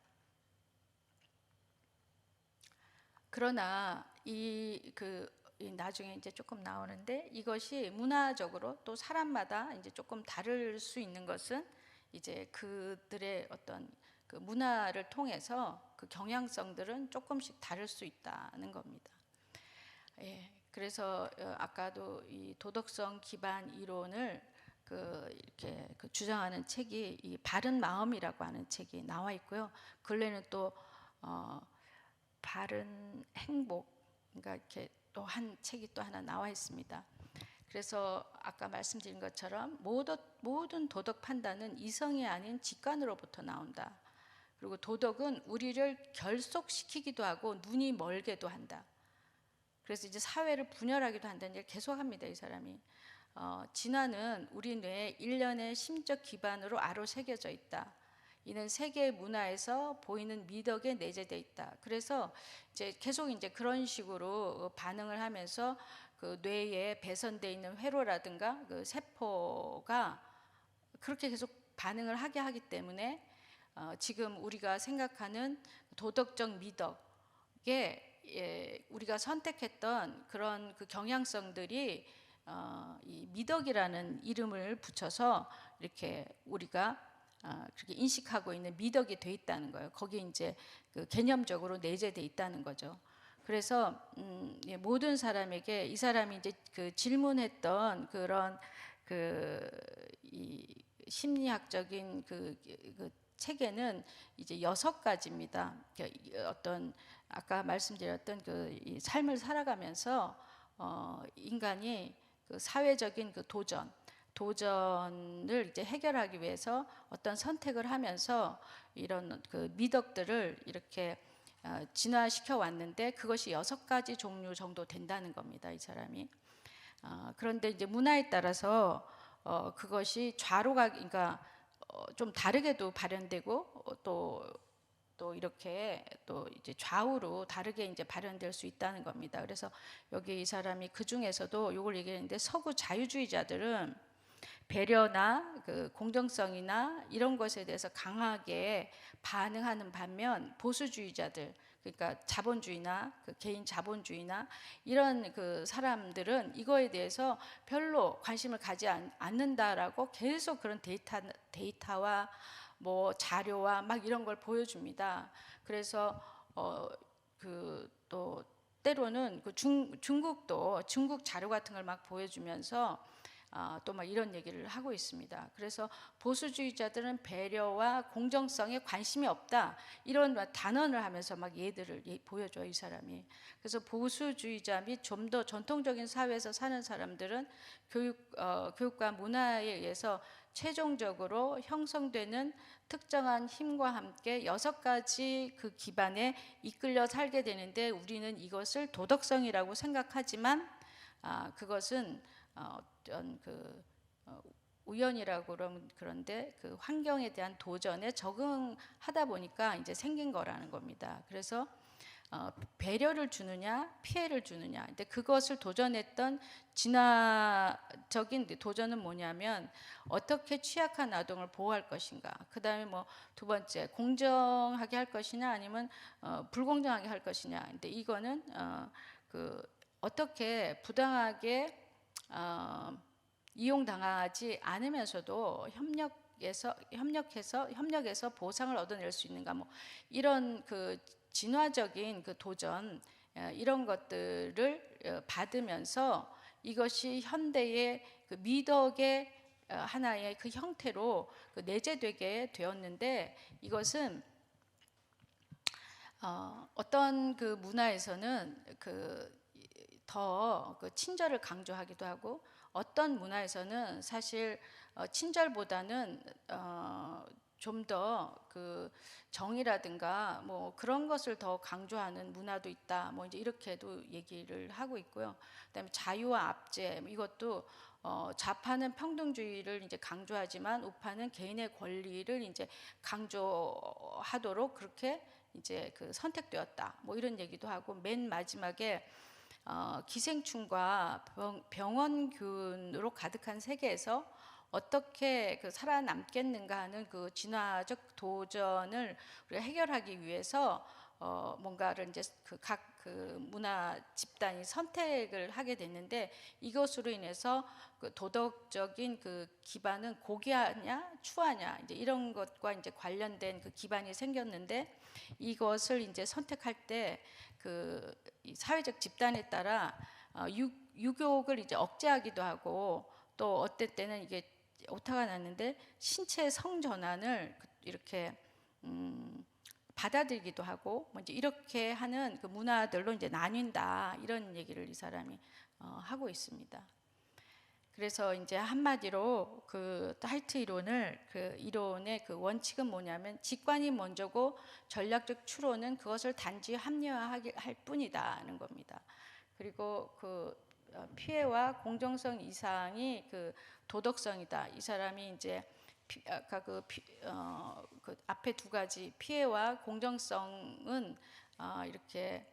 그러나 나중에 이제 조금 나오는데 이것이 문화적으로 또 사람마다 이제 조금 다를 수 있는 것은 이제 그들의 어떤 문화를 통해서 경향성들은 조금씩 다를 수 있다는 겁니다. 예, 그래서 아까도 이 도덕성 기반 이론을 이렇게 주장하는 책이 이 바른 마음이라고 하는 책이 나와 있고요. 근래는 또 바른 행복, 그러니까 이렇게 또 한 책이 또 하나 나와 있습니다. 그래서 아까 말씀드린 것처럼 모든 도덕 판단은 이성이 아닌 직관으로부터 나온다. 그리고 도덕은 우리를 결속시키기도 하고 눈이 멀게도 한다. 그래서 이제 사회를 분열하기도 한다는 얘기를 계속합니다. 이 사람이. 진화는 우리 뇌의 일련의 심적 기반으로 아로새겨져 있다. 이는 세계 문화에서 보이는 미덕에 내재되어 있다. 그래서 이제 계속 이제 그런 식으로 반응을 하면서 뇌에 배선되어 있는 회로라든가 세포가 그렇게 계속 반응을 하게 하기 때문에 지금 우리가 생각하는 도덕적 미덕에 우리가 선택했던 그런 경향성들이 이 미덕이라는 이름을 붙여서 이렇게 우리가 그렇게 인식하고 있는 미덕이 돼 있다는 거예요. 거기에 이제 개념적으로 내재돼 있다는 거죠. 그래서 예, 모든 사람에게 이 사람이 이제 그 질문했던 그런 이 심리학적인 그 책에는 이제 6가지입니다. 어떤 아까 말씀드렸던 이 삶을 살아가면서 인간이 그 사회적인 그 도전을 이제 해결하기 위해서 어떤 선택을 하면서 이런 그 미덕들을 이렇게 진화시켜 왔는데 그것이 6가지 종류 정도 된다는 겁니다. 이 사람이. 그런데 이제 문화에 따라서 그것이 좌로가 그러니까 좀 다르게도 발현되고 또 이렇게 또 이제 좌우로 다르게 이제 발현될 수 있다는 겁니다. 그래서 여기 이 사람이 그 중에서도 이걸 얘기했는데 서구 자유주의자들은 배려나 그 공정성이나 이런 것에 대해서 강하게 반응하는 반면 보수주의자들 그러니까 자본주의나 그 개인 자본주의나 이런 그 사람들은 이거에 대해서 별로 관심을 가지 않는다라고 계속 그런 데이터와 뭐 자료와 막 이런 걸 보여줍니다. 그래서 그 또 때로는 그 중국도 중국 자료 같은 걸 막 보여주면서 또 막 이런 얘기를 하고 있습니다. 그래서 보수주의자들은 배려와 공정성에 관심이 없다 이런 단언을 하면서 막 예들을 보여줘요 이 사람이. 그래서 보수주의자 및 좀 더 전통적인 사회에서 사는 사람들은 교육과 문화에 의해서 최종적으로 형성되는 특정한 힘과 함께 6가지 그 기반에 이끌려 살게 되는데 우리는 이것을 도덕성이라고 생각하지만 그것은 어떤 우연이라고 그런데 그 환경에 대한 도전에 적응하다 보니까 이제 생긴 거라는 겁니다. 그래서 배려를 주느냐 피해를 주느냐. 근데 그것을 도전했던 진화적인 도전은 뭐냐면 어떻게 취약한 아동을 보호할 것인가. 그다음에 뭐 2번째 공정하게 할 것이냐 아니면 불공정하게 할 것이냐. 근데 이거는 어떻게 부당하게 이용당하지 않으면서도 협력해서 보상을 얻어낼 수 있는가 뭐 이런 그 진화적인 그 도전 이런 것들을 받으면서 이것이 현대의 그 미덕의 하나의 그 형태로 내재되게 되었는데 이것은 어떤 그 문화에서는 더 친절을 강조하기도 하고 어떤 문화에서는 사실 친절보다는 좀 더 그 정의라든가 뭐 그런 것을 더 강조하는 문화도 있다. 뭐 이제 이렇게도 얘기를 하고 있고요. 그다음에 자유와 압제 이것도 좌파는 평등주의를 이제 강조하지만 우파는 개인의 권리를 이제 강조하도록 그렇게 이제 선택되었다. 뭐 이런 얘기도 하고 맨 마지막에 기생충과 병원균으로 가득한 세계에서 어떻게 살아남겠는가 하는 그 진화적 도전을 우리가 해결하기 위해서 뭔가를 이제 각 문화 집단이 선택을 하게 됐는데 이것으로 인해서 도덕적인 기반은 고귀하냐 추하냐 이제 이런 것과 이제 관련된 기반이 생겼는데 이것을 이제 선택할 때 사회적 집단에 따라 유욕을 이제 억제하기도 하고 또 어떨 때는 이게 오타가 났는데 신체 성전환을 이렇게 받아들이기도 하고 뭐 이제 이렇게 하는 문화들로 이제 나뉜다 이런 얘기를 이 사람이 하고 있습니다. 그래서 이제 한마디로 하이트 이론을 이론의 원칙은 뭐냐면 직관이 먼저고 전략적 추론은 그것을 단지 합리화할 뿐이다는 겁니다. 그리고 피해와 공정성 이상이 도덕성이다. 이 사람이 이제 아까 앞에 2가지 피해와 공정성은 이렇게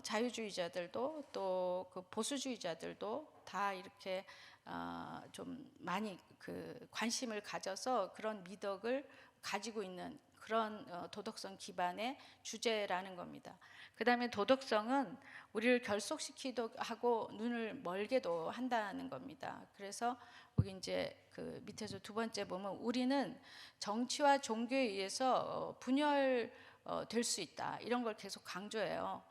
자유주의자들도 또 보수주의자들도 다 이렇게 좀 많이 관심을 가져서 그런 미덕을 가지고 있는 그런 도덕성 기반의 주제라는 겁니다. 그 다음에 도덕성은 우리를 결속시키기도 하고 눈을 멀게도 한다는 겁니다. 그래서 여기 이제 밑에서 2번째 보면 우리는 정치와 종교에 의해서 분열될 수 있다. 이런 걸 계속 강조해요.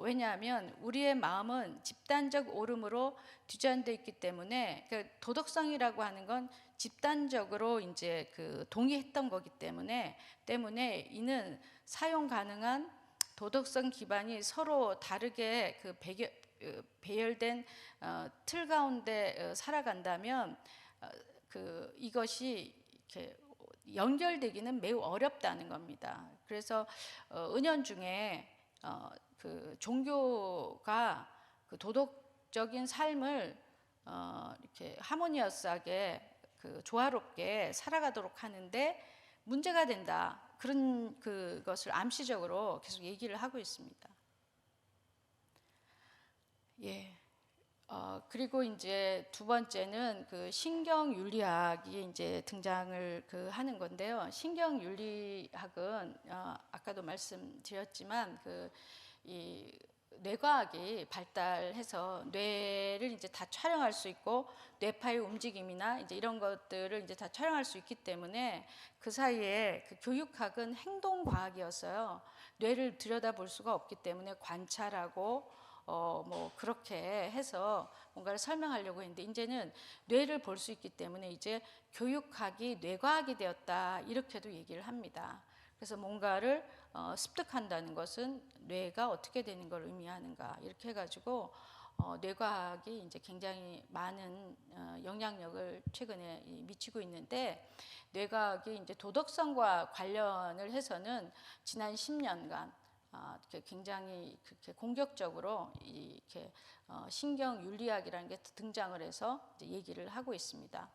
왜냐하면 우리의 마음은 집단적 오름으로 뒤전돼 있기 때문에, 그 도덕성이라고 하는 건 집단적으로 이제 그 동의했던 거기 때문에 이는 사용 가능한 도덕성 기반이 서로 다르게 그 배열된 틀 가운데 살아간다면 그 이것이 이렇게 연결되기는 매우 어렵다는 겁니다. 그래서 은연중에 그 종교가 그 도덕적인 삶을 이렇게 하모니어스하게 그 조화롭게 살아가도록 하는데 문제가 된다. 그런 그것을 암시적으로 계속 얘기를 하고 있습니다. 예. 그리고 이제 두 번째는 그 신경윤리학이 이제 등장을 하는 건데요. 신경윤리학은 아까도 말씀드렸지만 이 뇌과학이 발달해서 뇌를 이제 다 촬영할 수 있고 뇌파의 움직임이나 이제 이런 것들을 이제 다 촬영할 수 있기 때문에 그 사이에 그 교육학은 행동과학이었어요. 뇌를 들여다볼 수가 없기 때문에 관찰하고 뭐 그렇게 해서 뭔가를 설명하려고 했는데 이제는 뇌를 볼 수 있기 때문에 이제 교육학이 뇌과학이 되었다 이렇게도 얘기를 합니다. 그래서 뭔가를 습득한다는 것은 뇌가 어떻게 되는 걸 의미하는가 이렇게 해가지고 뇌과학이 이제 굉장히 많은 영향력을 최근에 미치고 있는데 뇌과학이 이제 도덕성과 관련을 해서는 지난 10년간 굉장히 그렇게 공격적으로 이렇게 신경윤리학이라는 게 등장을 해서 이제 얘기를 하고 있습니다.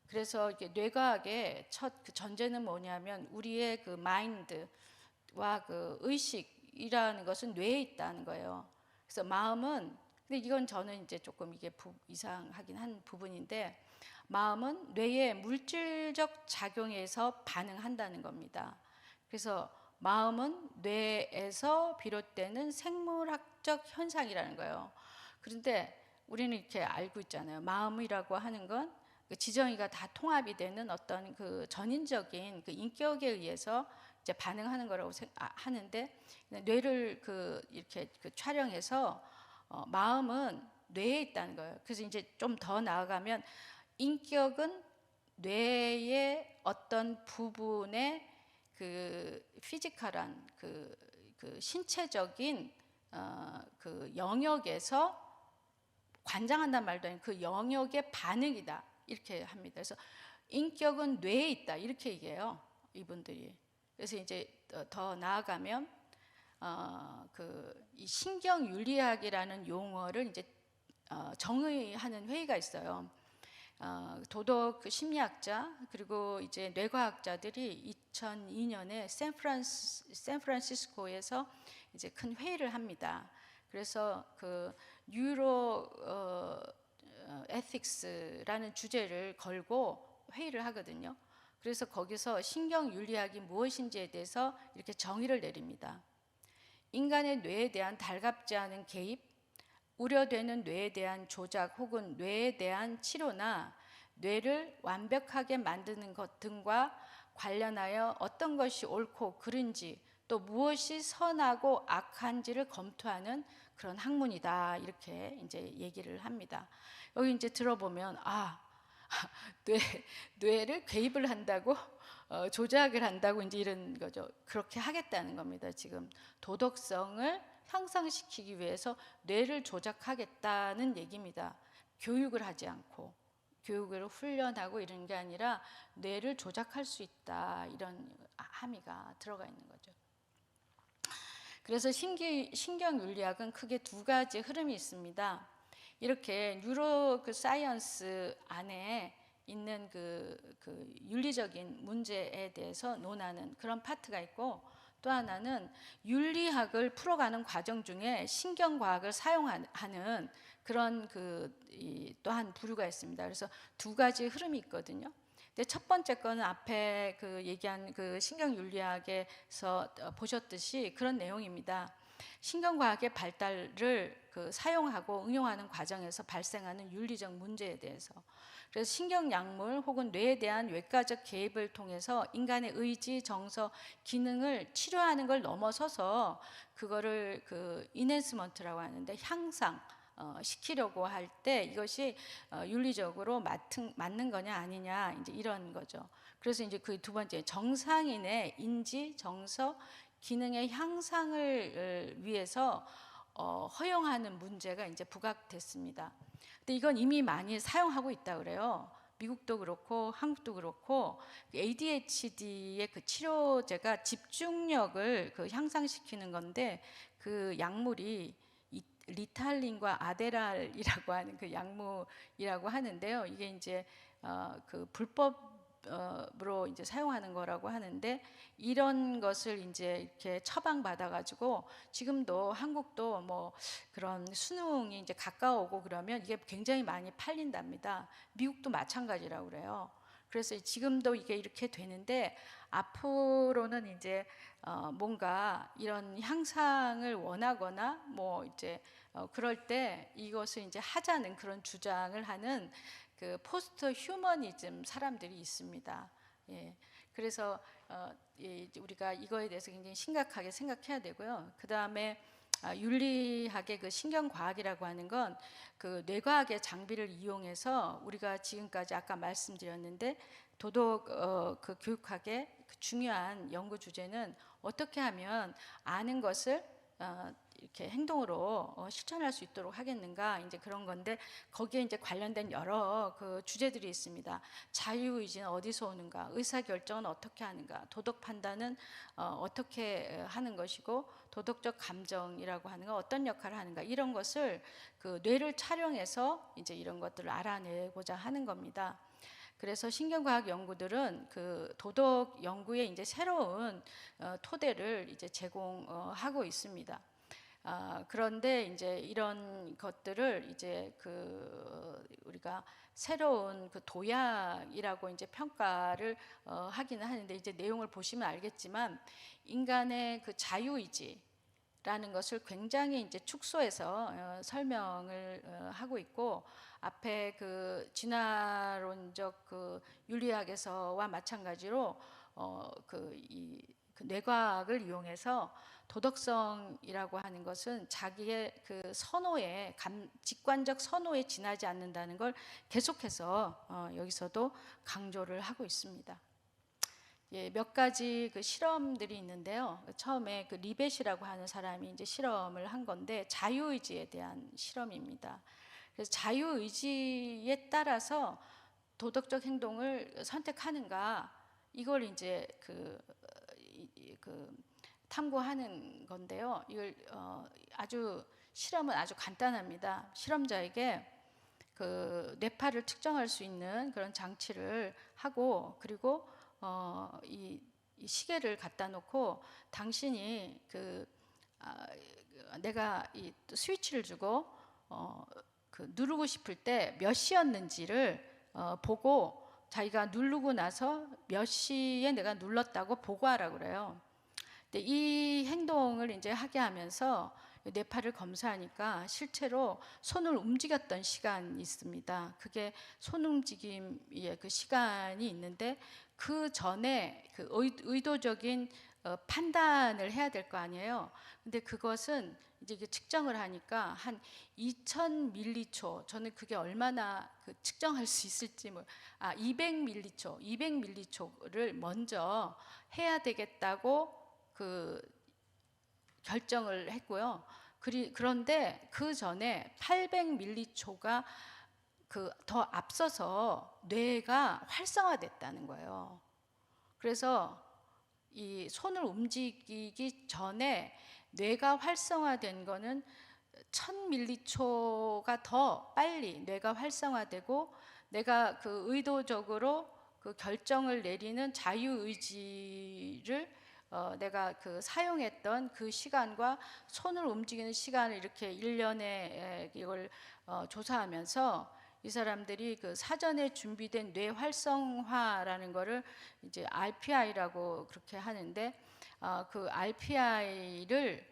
그래서 이게 뇌과학의 첫 그 전제는 뭐냐면 우리의 그 마인드와 그 의식이라는 것은 뇌에 있다는 거예요. 그래서 마음은, 근데 이건 저는 이제 조금 이게 이상하긴 한 부분인데, 마음은 뇌의 물질적 작용에서 반응한다는 겁니다. 그래서 마음은 뇌에서 비롯되는 생물학적 현상이라는 거예요. 그런데 우리는 이렇게 알고 있잖아요. 마음이라고 하는 건 그 지정의가 다 통합이 되는 어떤 그 전인적인 그 인격에 의해서 이제 반응하는 거라고 하는데, 뇌를 이렇게 촬영해서 마음은 뇌에 있다는 거예요. 그래서 이제 좀 더 나아가면 인격은 뇌의 어떤 부분에 그 피지컬한 그 신체적인 그 영역에서 관장한다는 말도 아니고 그 영역의 반응이다 이렇게 합니다. 그래서 인격은 뇌에 있다 이렇게 얘기해요 이분들이. 그래서 이제 더 나아가면 이 신경윤리학이라는 용어를 이제 정의하는 회의가 있어요. 도덕 심리학자 그리고 이제 뇌과학자들이 2002년에 샌프란시스코에서 이제 큰 회의를 합니다. 그래서 그 뉴로 에틱스라는 주제를 걸고 회의를 하거든요. 그래서 거기서 신경윤리학이 무엇인지에 대해서 이렇게 정의를 내립니다. 인간의 뇌에 대한 달갑지 않은 개입, 우려되는 뇌에 대한 조작 혹은 뇌에 대한 치료나 뇌를 완벽하게 만드는 것 등과 관련하여 어떤 것이 옳고 그른지 또 무엇이 선하고 악한지를 검토하는 그런 학문이다 이렇게 이제 얘기를 합니다. 여기 이제 들어보면 뇌를 개입을 한다고 조작을 한다고 이제 이런 거죠. 그렇게 하겠다는 겁니다. 지금 도덕성을 향상시키기 위해서 뇌를 조작하겠다는 얘기입니다. 교육을 하지 않고 교육을 훈련하고 이런 게 아니라 뇌를 조작할 수 있다 이런 함의가 들어가 있는 거죠. 그래서 신경윤리학은 크게 두 가지 흐름이 있습니다. 이렇게 뉴로 사이언스 안에 있는 그 윤리적인 문제에 대해서 논하는 그런 파트가 있고, 또 하나는 윤리학을 풀어가는 과정 중에 신경과학을 사용하는 그런 또한 부류가 있습니다. 그래서 두 가지 흐름이 있거든요. 근데 첫 번째 거는 앞에 얘기한 신경윤리학에서 보셨듯이 그런 내용입니다. 신경과학의 발달을 사용하고 응용하는 과정에서 발생하는 윤리적 문제에 대해서. 그래서 신경약물 혹은 뇌에 대한 외과적 개입을 통해서 인간의 의지, 정서, 기능을 치료하는 걸 넘어서서 그거를 그 인핸스먼트라고 하는데 향상 시키려고 할 때 이것이 윤리적으로 맞는 거냐 아니냐 이제 이런 거죠. 그래서 이제 그 두 번째 정상인의 인지, 정서, 기능의 향상을 위해서 허용하는 문제가 이제 부각됐습니다. 근데 이건 이미 많이 사용하고 있다 그래요. 미국도 그렇고 한국도 그렇고 ADHD의 그 치료제가 집중력을 그 향상시키는 건데 그 약물이 리탈린과 아데랄이라고 하는 그 약물이라고 하는데요. 이게 이제 그 불법으로 이제 사용하는 거라고 하는데 이런 것을 이제 이렇게 처방받아 가지고 지금도 한국도 뭐 그런 수능이 이제 가까우고 그러면 이게 굉장히 많이 팔린답니다. 미국도 마찬가지라고 그래요. 그래서 지금도 이게 이렇게 되는데 앞으로는 이제 뭔가 이런 향상을 원하거나 뭐 이제 그럴 때 이것을 이제 하자는 그런 주장을 하는 그 포스트 휴머니즘 사람들이 있습니다. 예. 그래서 우리가 이거에 대해서 굉장히 심각하게 생각해야 되고요. 그 다음에 윤리학의 그 신경과학이라고 하는 건 그 뇌과학의 장비를 이용해서 우리가 지금까지 아까 말씀드렸는데 도덕 그 교육학의 그 중요한 연구 주제는 어떻게 하면 아는 것을 이렇게 행동으로 실천할 수 있도록 하겠는가 이제 그런 건데 거기에 이제 관련된 여러 그 주제들이 있습니다. 자유의지는 어디서 오는가, 의사결정은 어떻게 하는가, 도덕 판단은 어떻게 하는 것이고 도덕적 감정이라고 하는 건 어떤 역할을 하는가 이런 것을 그 뇌를 촬영해서 이제 이런 것들을 알아내고자 하는 겁니다. 그래서 신경과학 연구들은 그 도덕 연구에 이제 새로운 토대를 이제 제공하고 있습니다. 그런데 이제 이런 것들을 이제 그 우리가 새로운 그 도약이라고 이제 평가를 하기는 하는데 이제 내용을 보시면 알겠지만 인간의 그 자유의지라는 것을 굉장히 이제 축소해서 설명을 하고 있고 앞에 그 진화론적 그 윤리학에서와 마찬가지로 그 뇌과학을 이용해서 도덕성이라고 하는 것은 자기의 그 선호에 직관적 선호에 지나지 않는다는 걸 계속해서 여기서도 강조를 하고 있습니다. 예, 몇 가지 그 실험들이 있는데요. 처음에 그 리벳이라고 하는 사람이 이제 실험을 한 건데 자유의지에 대한 실험입니다. 그래서 자유의지에 따라서 도덕적 행동을 선택하는가 이걸 이제 그 탐구하는 건데요. 이걸 아주 실험은 아주 간단합니다. 실험자에게 그 뇌파를 측정할 수 있는 그런 장치를 하고 그리고 이 시계를 갖다 놓고 당신이 내가 이 스위치를 주고 그 누르고 싶을 때 몇 시였는지를 보고 자기가 누르고 나서 몇 시에 내가 눌렀다고 보고하라고 그래요. 근데 이 행동을 이제 하게 하면서 뇌파를 검사하니까 실제로 손을 움직였던 시간이 있습니다. 그게 손 움직임의 그 시간이 있는데 그 전에 그 의도적인 판단을 해야 될 거 아니에요. 근데 그것은 이제 측정을 하니까 한 2000밀리초, 저는 그게 얼마나 그 측정할 수 있을지 200밀리초, 200밀리초를 먼저 해야 되겠다고 그 결정을 했고요. 그런데 그 전에 800밀리초가 그 더 앞서서 뇌가 활성화됐다는 거예요. 그래서 이 손을 움직이기 전에 뇌가 활성화된 거는 1000밀리초가 더 빨리 뇌가 활성화되고 내가 그 의도적으로 그 결정을 내리는 자유의지를 내가 그 사용했던 그 시간과 손을 움직이는 시간을 이렇게 1년에 이걸 조사하면서 이 사람들이 그 사전에 준비된 뇌 활성화라는 거를 이제 RPI라고 그렇게 하는데 그 RPI를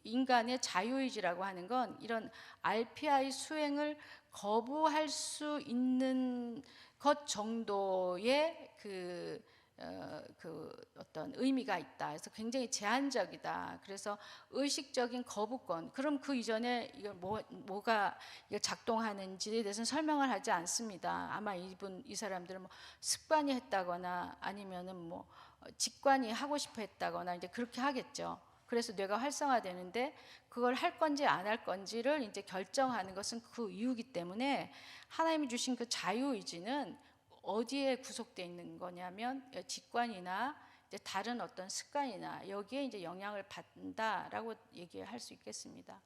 인간의 자유의지라고 하는 건 이런 RPI 수행을 거부할 수 있는 것 정도의 그 어떤 의미가 있다. 그래서 굉장히 제한적이다. 그래서 의식적인 거부권. 그럼 그 이전에 이거 뭐가 이거 작동하는지에 대해서는 설명을 하지 않습니다. 아마 이 사람들은 뭐 습관이 했다거나 아니면은 뭐 직관이 하고 싶어 했다거나 이제 그렇게 하겠죠. 그래서 뇌가 활성화되는데 그걸 할 건지 안 할 건지를 이제 결정하는 것은 그 이유이기 때문에 하나님이 주신 그 자유의지는 어디에 구속되어 있는 거냐면 직관이나 이제 다른 어떤 습관이나 여기에 이제 영향을 받는다라고 얘기할 수 있겠습니다.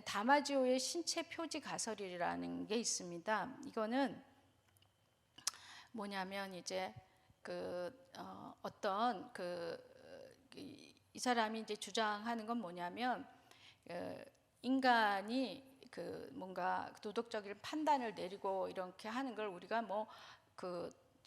다마지오의 신체 표지 가설이라는 게 있습니다. 이거는 뭐냐면 이제 어떤 이 사람이 이제 주장하는 건 뭐냐면 인간이 뭔가 도덕적인 판단을 내리고 이렇게 하는 걸 우리가 뭐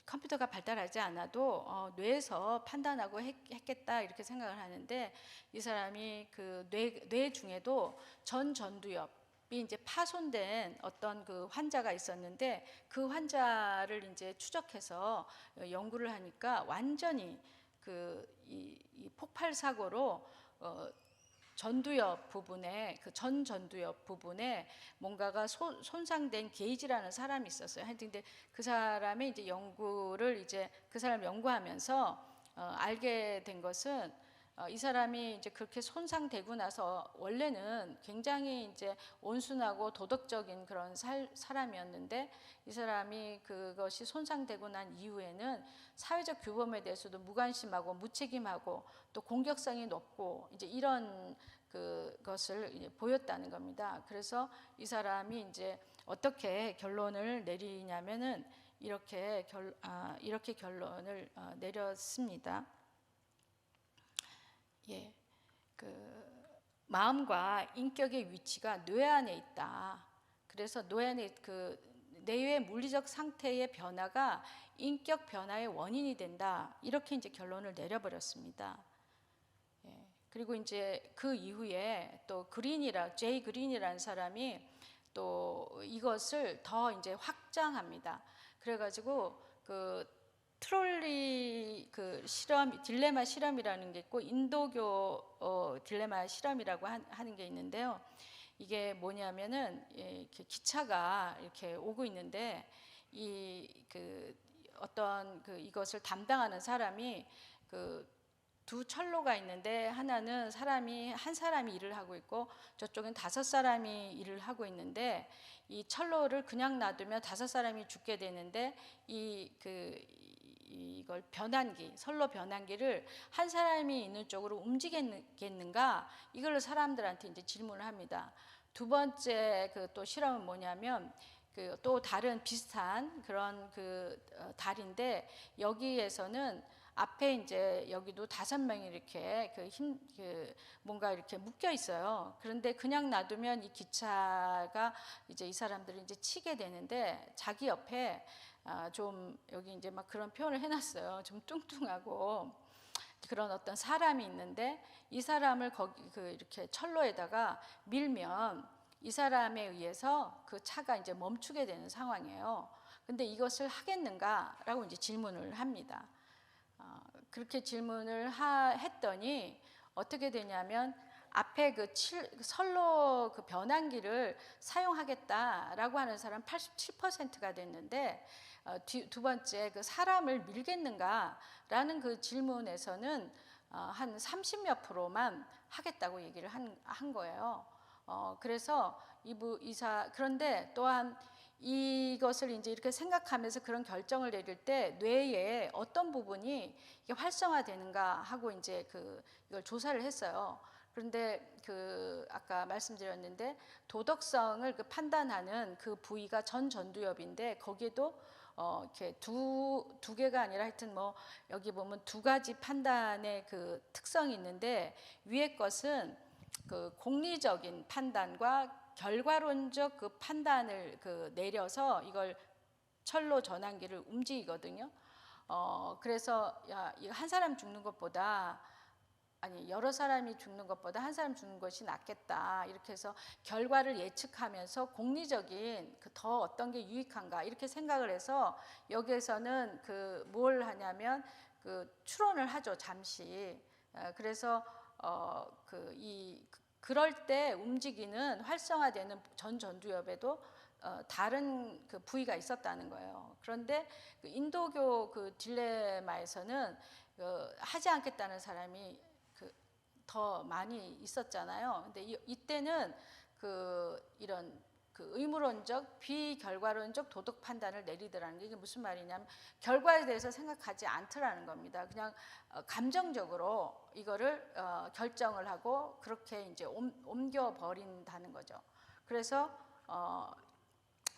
컴퓨터가 발달하지 않아도 뇌에서 판단하고 했겠다 이렇게 생각을 하는데 이 사람이 뇌 중에도 전두엽이 이제 파손된 어떤 그 환자가 있었는데 그 환자를 이제 추적해서 연구를 하니까 완전히 이 폭발 사고로 전두엽 부분에 전두엽 부분에 뭔가가 손상된 게이지라는 사람이 있었어요. 근데 그 사람의 이제 연구를 이제 그 사람 연구하면서 알게 된 것은 이 사람이 이제 그렇게 손상되고 나서 원래는 굉장히 이제 온순하고 도덕적인 그런 사람이었는데 이 사람이 그것이 손상되고 난 이후에는 사회적 규범에 대해서도 무관심하고 무책임하고 또 공격성이 높고 이제 이런 그것을 이제 보였다는 겁니다. 그래서 이 사람이 이제 어떻게 결론을 내리냐면은 이렇게 결론을 내렸습니다. 예, 마음과 인격의 위치가 뇌 안에 있다. 그래서 뇌 안에 뇌의 물리적 상태의 변화가 인격 변화의 원인이 된다. 이렇게 이제 결론을 내려버렸습니다. 예, 그리고 이제 그 이후에 또 제이 그린이라는 사람이 또 이것을 더 이제 확장합니다. 그래가지고 트롤리 딜레마 실험이라는 게 있고 인도교 딜레마 실험이라고 하는 게 있는데요. 이게 뭐냐면은 이렇게 기차가 이렇게 오고 있는데 어떤 이것을 담당하는 사람이 두 철로가 있는데 하나는 한 사람이 일을 하고 있고 저쪽은 5사람이 일을 하고 있는데 이 철로를 그냥 놔두면 5사람이 죽게 되는데 이걸 선로 변환기를 한 사람이 있는 쪽으로 움직이겠는가 이걸 사람들한테 이제 질문을 합니다. 두 번째 또 실험은 뭐냐면 또 다른 비슷한 그런 달인데 여기에서는 앞에 이제 여기도 5명이 이렇게 뭔가 이렇게 묶여 있어요. 그런데 그냥 놔두면 이 기차가 이제 이 사람들이 이제 치게 되는데 자기 옆에 좀 여기 이제 막 그런 표현을 해놨어요. 좀 뚱뚱하고 그런 어떤 사람이 있는데 이 사람을 이렇게 철로에다가 밀면 이 사람에 의해서 그 차가 이제 멈추게 되는 상황이에요. 근데 이것을 하겠는가라고 이제 질문을 합니다. 그렇게 질문을 했더니 어떻게 되냐면 앞에 선로 변환기를 사용하겠다라고 하는 사람 87%가 됐는데 두 번째 사람을 밀겠는가라는 그 질문에서는 한 30몇 프로만 하겠다고 얘기를 한 거예요. 그래서 그런데 또한 이것을 이제 이렇게 생각하면서 그런 결정을 내릴 때 뇌의 어떤 부분이 이게 활성화되는가 하고 이제 이걸 조사를 했어요. 그런데 아까 말씀드렸는데 도덕성을 판단하는 그 부위가 전두엽인데 거기에도 이렇게 두 개가 아니라 하여튼 뭐 여기 보면 2가지 판단의 특성이 있는데 위의 것은 공리적인 판단과 결과론적 판단을 내려서 이걸 철로 전환기를 움직이거든요. 그래서 이거 한 사람 죽는 것보다 아니 여러 사람이 죽는 것보다 한 사람 죽는 것이 낫겠다 이렇게 해서 결과를 예측하면서 공리적인 그 더 어떤 게 유익한가 이렇게 생각을 해서 여기에서는 그 뭘 하냐면 그 추론을 하죠 잠시. 그래서 그럴 때 움직이는 활성화되는 전 전두엽에도 다른 그 부위가 있었다는 거예요. 그런데 그 인도교 그 딜레마에서는 하지 않겠다는 사람이 더 많이 있었잖아요. 근데 이때는 이런 의무론적, 비결과론적 도덕 판단을 내리더라는 게 이게 무슨 말이냐면 결과에 대해서 생각하지 않더라는 겁니다. 그냥 감정적으로 이거를 결정을 하고 그렇게 이제 옮겨 버린다는 거죠. 그래서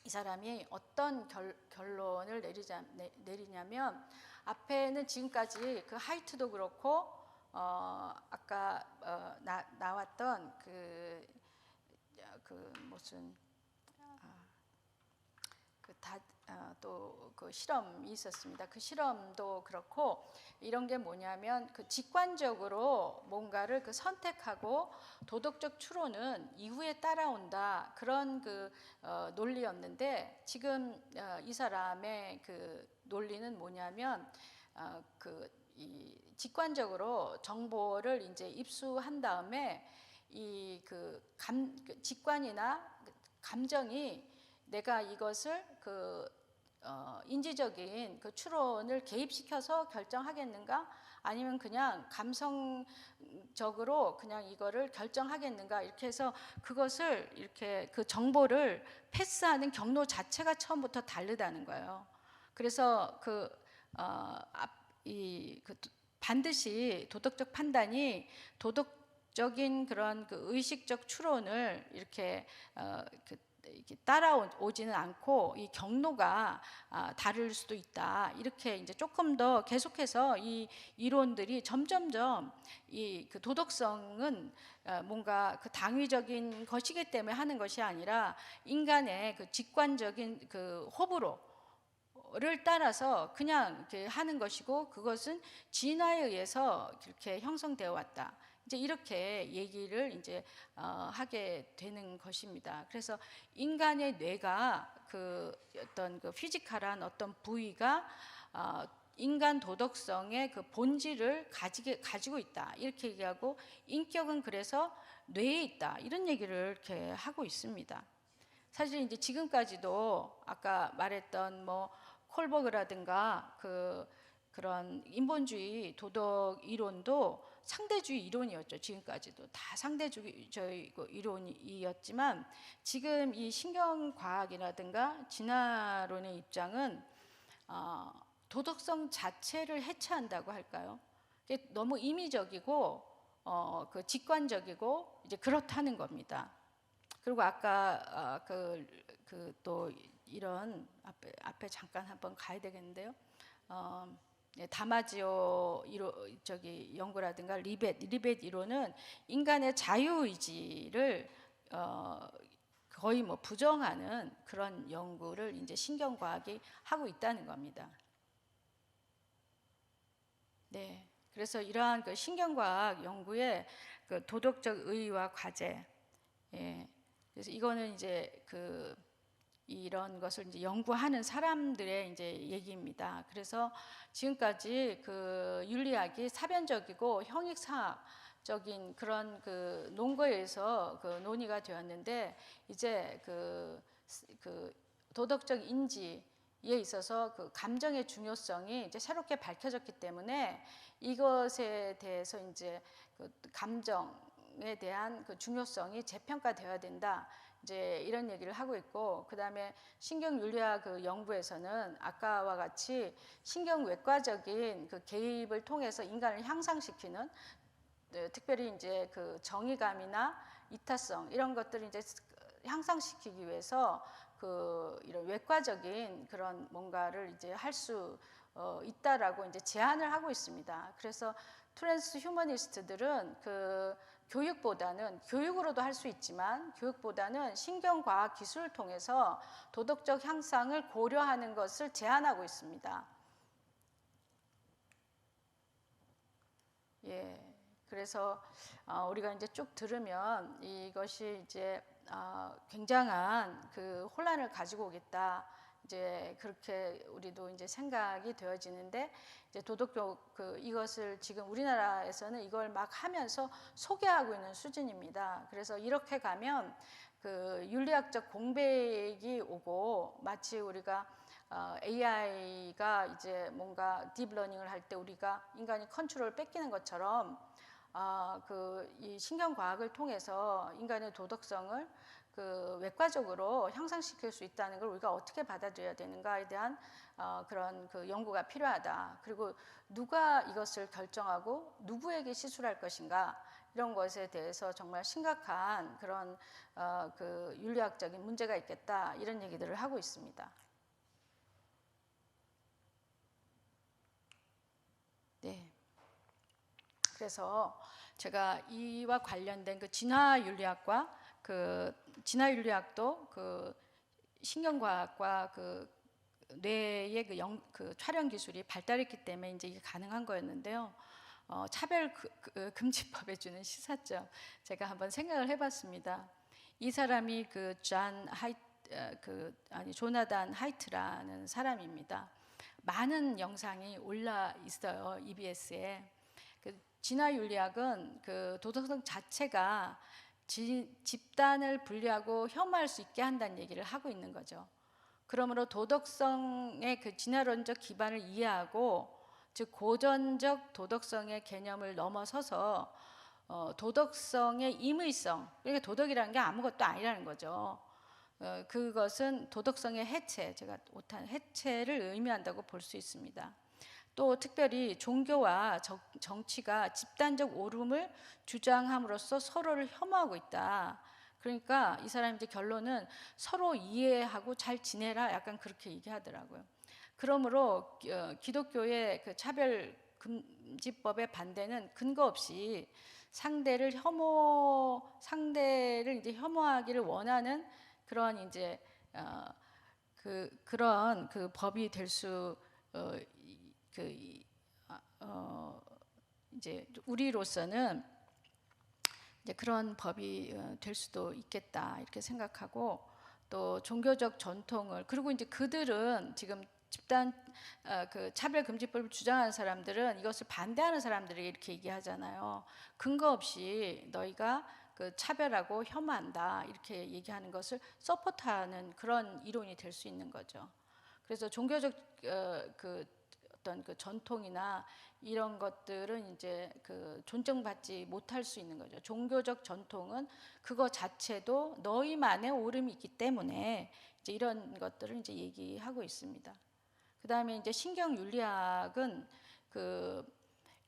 이 사람이 어떤 결론을 내리냐면 앞에는 지금까지 그 하이트도 그렇고 아까 나왔던 무슨 또 그 실험이 있었습니다. 그 실험도 그렇고 이런 게 뭐냐면 그 직관적으로 뭔가를 선택하고 도덕적 추론은 이후에 따라온다 그런 논리였는데 지금 이 사람의 그 논리는 뭐냐면 이 직관적으로 정보를 이제 입수한 다음에 직관이나 감정이 내가 이것을 인지적인 추론을 개입시켜서 결정하겠는가 아니면 그냥 감성적으로 그냥 이거를 결정하겠는가 이렇게 해서 그것을 이렇게 그 정보를 패스하는 경로 자체가 처음부터 다르다는 거예요. 그래서 반드시 도덕적 판단이 도덕적인 그런 의식적 추론을 이렇게 따라오지는 않고 이 경로가 다를 수도 있다. 이렇게 이제 조금 더 계속해서 이 이론들이 점점점 도덕성은 뭔가 당위적인 것이기 때문에 하는 것이 아니라 인간의 직관적인 호불호를 따라서 그냥 이렇게 하는 것이고 그것은 진화에 의해서 이렇게 형성되어 왔다. 이제 이렇게 얘기를 이제 하게 되는 것입니다. 그래서 인간의 뇌가 어떤 피지컬한 어떤 부위가 인간 도덕성의 본질을 가지고 있다. 이렇게 얘기하고 인격은 그래서 뇌에 있다. 이런 얘기를 이렇게 하고 있습니다. 사실 이제 지금까지도 아까 말했던 콜버그라든가 그런 인본주의 도덕 이론도 상대주의 이론이었죠. 지금까지도 다 상대주의 이론이었지만 지금 이 신경과학이라든가 진화론의 입장은 도덕성 자체를 해체한다고 할까요? 너무 임의적이고 직관적이고 이제 그렇다는 겁니다. 그리고 아까 또 이런 앞에 잠깐 한번 가야 되겠는데요. 다마지오 연구라든가 리벳 이론은 인간의 자유의지를 거의 부정하는 그런 연구를 이제 신경과학이 하고 있다는 겁니다. 네, 그래서 이러한 신경과학 연구의 도덕적 의의와 과제, 그래서 이거는 이제 이런 것을 이제 연구하는 사람들의 이제 얘기입니다. 그래서 지금까지 윤리학이 사변적이고 형익사학적인 그런 논거에 의해서 논의가 되었는데 이제 도덕적 인지에 있어서 감정의 중요성이 이제 새롭게 밝혀졌기 때문에 이것에 대해서 이제 감정에 대한 중요성이 재평가되어야 된다. 이제 이런 얘기를 하고 있고, 그 다음에 신경윤리학 연구에서는 아까와 같이 신경외과적인 개입을 통해서 인간을 향상시키는, 특별히 이제 정의감이나 이타성 이런 것들을 이제 향상시키기 위해서 이런 외과적인 그런 뭔가를 이제 할 수 있다라고 이제 제안을 하고 있습니다. 그래서 트랜스 휴머니스트들은 교육보다는 교육으로도 할 수 있지만 교육보다는 신경과학 기술을 통해서 도덕적 향상을 고려하는 것을 제안하고 있습니다. 예, 그래서 우리가 이제 쭉 들으면 이것이 이제 굉장한 그 혼란을 가지고 오겠다. 이제 그렇게 우리도 이제 생각이 되어지는데, 이제 도덕교 이것을 지금 우리나라에서는 이걸 막 하면서 소개하고 있는 수준입니다. 그래서 이렇게 가면 그 윤리학적 공백이 오고, 마치 우리가 AI가 이제 뭔가 딥러닝을 할 때 우리가 인간이 컨트롤을 뺏기는 것처럼 이 신경과학을 통해서 인간의 도덕성을 그 외과적으로 향상시킬 수 있다는 걸 우리가 어떻게 받아들여야 되는가에 대한 그런 그 연구가 필요하다. 그리고 누가 이것을 결정하고 누구에게 시술할 것인가, 이런 것에 대해서 정말 심각한 그런 그 윤리학적인 문제가 있겠다, 이런 얘기들을 하고 있습니다. 네. 그래서 제가 이와 관련된 그 진화윤리학과 진화윤리학도 그 신경과학과 그 뇌의 그 촬영 기술이 발달했기 때문에 이제 이게 가능한 거였는데요. 차별 금지법에 주는 시사점, 제가 한번 생각을 해봤습니다. 이 사람이 조나단 하이트라는 사람입니다. 많은 영상이 올라 있어요, EBS에. 진화윤리학은 그 도덕성 자체가 집단을 분리하고 혐오할 수 있게 한다는 얘기를 하고 있는 거죠. 그러므로 도덕성의 그 진화론적 기반을 이해하고, 즉 고전적 도덕성의 개념을 넘어서서 도덕성의 임의성, 그러니까 도덕이라는 게 아무것도 아니라는 거죠. 그것은 도덕성의 해체, 제가 오탄 해체를 의미한다고 볼 수 있습니다. 또 특별히 종교와 정치가 집단적 옳음을 주장함으로써 서로를 혐오하고 있다. 그러니까 이 사람 이제 결론은 서로 이해하고 잘 지내라, 약간 그렇게 얘기하더라고요. 그러므로 기독교의 그 차별 금지법의 반대는 근거 없이 상대를 이제 혐오하기를 원하는 그런 이제 그런 그 법이 될 수 이제 우리로서는 이제 그런 법이 될 수도 있겠다, 이렇게 생각하고, 또 종교적 전통을, 그리고 이제 그들은 지금 집단 그 차별금지법을 주장하는 사람들은 이것을 반대하는 사람들에게 이렇게 얘기하잖아요. 근거 없이 너희가 그 차별하고 혐오한다, 이렇게 얘기하는 것을 서포트하는 그런 이론이 될 수 있는 거죠. 그래서 종교적 어떤 그 전통이나 이런 것들은 이제 그 존중받지 못할 수 있는 거죠. 종교적 전통은 그거 자체도 너희만의 옳음이 있기 때문에 이제 이런 것들을 이제 얘기하고 있습니다. 그다음에 이제 신경윤리학은 그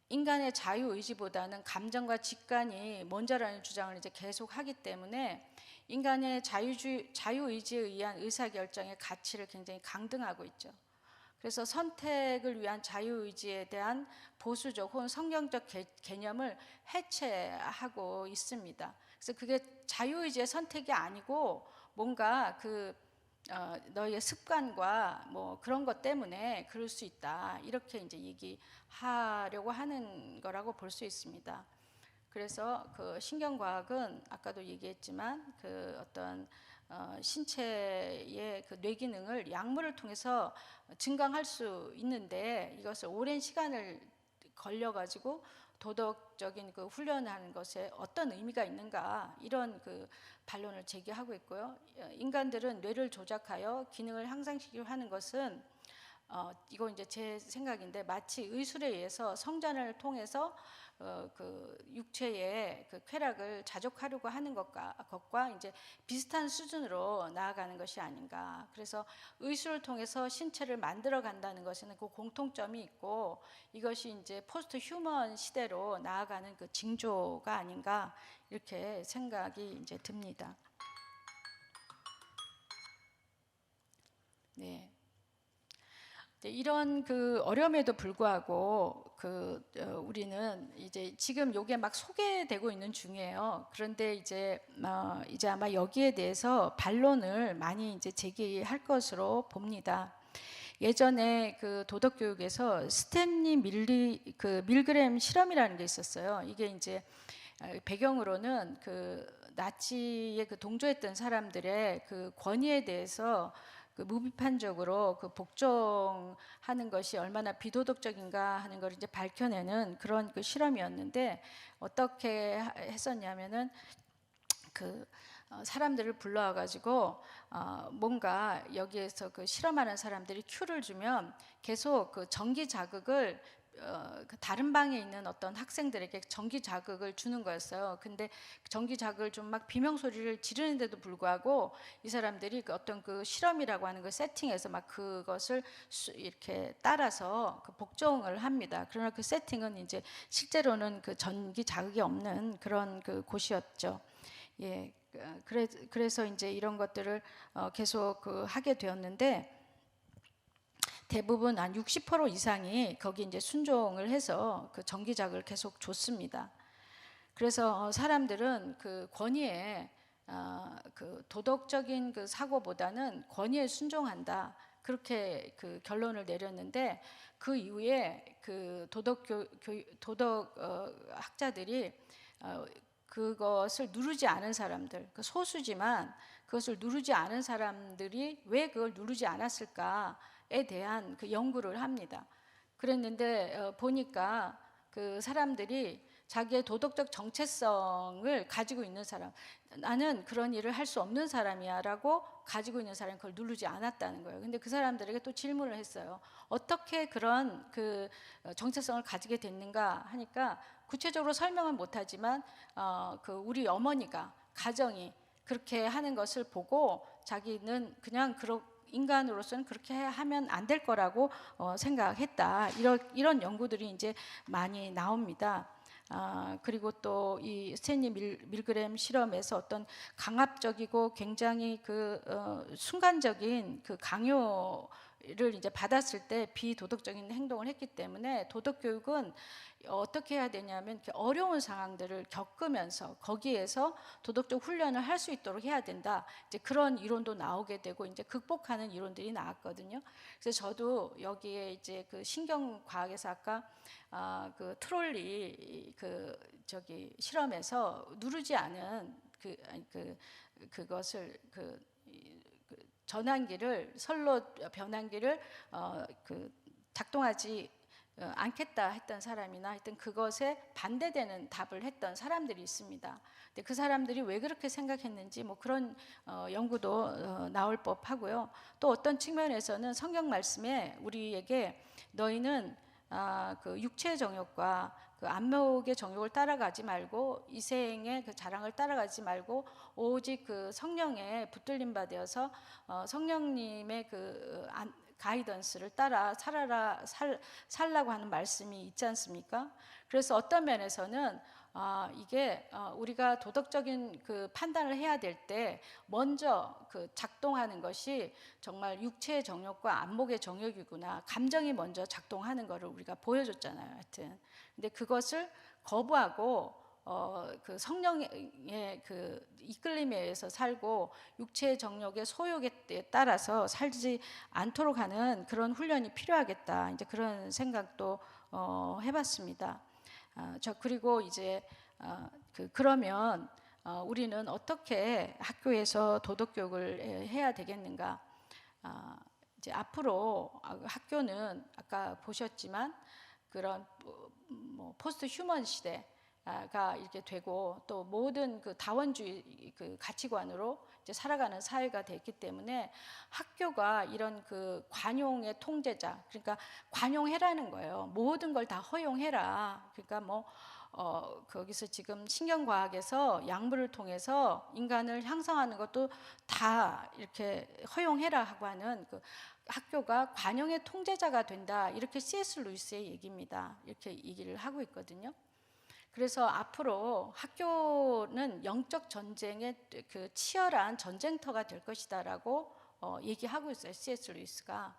인간의 자유의지보다는 감정과 직관이 먼저라는 주장을 이제 계속 하기 때문에 인간의 자유의지에 의한 의사결정의 가치를 굉장히 강등하고 있죠. 그래서 선택을 위한 자유의지에 대한 보수적 혹은 성경적 개념을 해체하고 있습니다. 그래서 그게 자유의지의 선택이 아니고 뭔가 너의 습관과 뭐 그런 것 때문에 그럴 수 있다, 이렇게 이제 얘기하려고 하는 거라고 볼 수 있습니다. 그래서 그 신경과학은 아까도 얘기했지만 그 어떤 신체의 그 뇌 기능을 약물을 통해서 증강할 수 있는데, 이것을 오랜 시간을 걸려가지고 도덕적인 그 훈련하는 것에 어떤 의미가 있는가, 이런 그 반론을 제기하고 있고요. 인간들은 뇌를 조작하여 기능을 향상시키려 하는 것은 이거 이제 제 생각인데, 마치 의술에 의해서 성전을 통해서 그 육체의 그 쾌락을 자족하려고 하는 것과 이제 비슷한 수준으로 나아가는 것이 아닌가. 그래서 의술을 통해서 신체를 만들어 간다는 것에는 그 공통점이 있고, 이것이 이제 포스트 휴먼 시대로 나아가는 그 징조가 아닌가, 이렇게 생각이 이제 듭니다. 네. 이런 그 어려움에도 불구하고 우리는 이제 지금 요게 막 소개되고 있는 중이에요. 그런데 이제 아마 여기에 대해서 반론을 많이 이제 제기할 것으로 봅니다. 예전에 그 도덕 교육에서 스탠리 밀그램 실험이라는 게 있었어요. 이게 이제 배경으로는 그 나치에 그 동조했던 사람들의 그 권위에 대해서 그 무비판적으로 그 복종하는 것이 얼마나 비도덕적인가 하는 걸 이제 밝혀내는 그런 그 실험이었는데, 어떻게 했었냐면은 그 사람들을 불러와 가지고 뭔가 여기에서 그 실험하는 사람들이 큐를 주면 계속 그 전기 자극을 그 다른 방에 있는 어떤 학생들에게 전기 자극을 주는 거였어요. 근데 전기 자극을 좀 막 비명 소리를 지르는데도 불구하고 이 사람들이 그 어떤 그 실험이라고 하는 그 세팅에서 막 그것을 이렇게 따라서 그 복종을 합니다. 그러나 그 세팅은 이제 실제로는 그 전기 자극이 없는 그런 그 곳이었죠. 예, 그래서 이제 이런 것들을 계속 그 하게 되었는데, 대부분 한 60% 이상이 거기 이제 순종을 해서 그 전기작을 계속 줬습니다. 그래서 사람들은 그 권위에 그 도덕적인 그 사고보다는 권위에 순종한다, 그렇게 그 결론을 내렸는데, 그 이후에 그 도덕 학자들이 그것을 누르지 않은 사람들, 그 소수지만 그것을 누르지 않은 사람들이 왜 그걸 누르지 않았을까에 대한 그 연구를 합니다. 그랬는데 보니까 그 사람들이 자기의 도덕적 정체성을 가지고 있는 사람, 나는 그런 일을 할 수 없는 사람이야 라고 가지고 있는 사람이 그걸 누르지 않았다는 거예요. 근데 그 사람들에게 또 질문을 했어요. 어떻게 그런 그 정체성을 가지게 됐는가 하니까, 구체적으로 설명은 못하지만 그 우리 어머니가, 가정이 그렇게 하는 것을 보고 자기는 그냥 인간으로서는 그렇게 하면 안 될 거라고 생각했다. 이런 연구들이 이제 많이 나옵니다. 그리고 또 이 스탠리 밀그램 실험에서 어떤 강압적이고 굉장히 그 순간적인 그 강요를 이제 받았을 때 비도덕적인 행동을 했기 때문에, 도덕 교육은 어떻게 해야 되냐면 이렇게 어려운 상황들을 겪으면서 거기에서 도덕적 훈련을 할 수 있도록 해야 된다. 이제 그런 이론도 나오게 되고 이제 극복하는 이론들이 나왔거든요. 그래서 저도 여기에 이제 그 신경과학에서 아까 그 트롤리 그 저기 실험에서 누르지 않은 그것을 전환기를, 선로 변환기를 그 작동하지 않겠다 했던 사람이나 하여튼 그것에 반대되는 답을 했던 사람들이 있습니다. 근데 그 사람들이 왜 그렇게 생각했는지 뭐 그런 연구도 나올 법하고요. 또 어떤 측면에서는 성경 말씀에 우리에게 너희는 그 육체의 정욕과 그 안목의 정욕을 따라가지 말고 이생의 그 자랑을 따라가지 말고 오직 그 성령에 붙들림 받아서 성령님의 그 가이던스를 따라 살라고 하는 말씀이 있지 않습니까? 그래서 어떤 면에서는 이게 우리가 도덕적인 그 판단을 해야 될 때 먼저 그 작동하는 것이 정말 육체의 정욕과 안목의 정욕이구나, 감정이 먼저 작동하는 것을 우리가 보여줬잖아요. 하여튼 근데 그것을 거부하고 그 성령의 그 이끌림에 의해서 살고 육체의 정욕의 소욕에 따라서 살지 않도록 하는 그런 훈련이 필요하겠다, 이제 그런 생각도 해봤습니다. 그리고 이제 그러면 우리는 어떻게 학교에서 도덕 교육을 해야 되겠는가? 이제 앞으로 학교는 아까 보셨지만 그런 뭐 포스트 휴먼 시대가 이렇게 되고, 또 모든 그 다원주의 그 가치관으로 이제 살아가는 사회가 됐기 때문에 학교가 이런 그 관용의 통제자, 그러니까 관용해라는 거예요. 모든 걸 다 허용해라. 그러니까 뭐 거기서 지금 신경과학에서 약물을 통해서 인간을 향상하는 것도 다 이렇게 허용해라 하고 하는 그 학교가 관용의 통제자가 된다, 이렇게 C.S. 루이스의 얘기입니다. 이렇게 얘기를 하고 있거든요. 그래서 앞으로 학교는 영적 전쟁의 그 치열한 전쟁터가 될 것이다라고 얘기하고 있어요, C.S. 루이스가.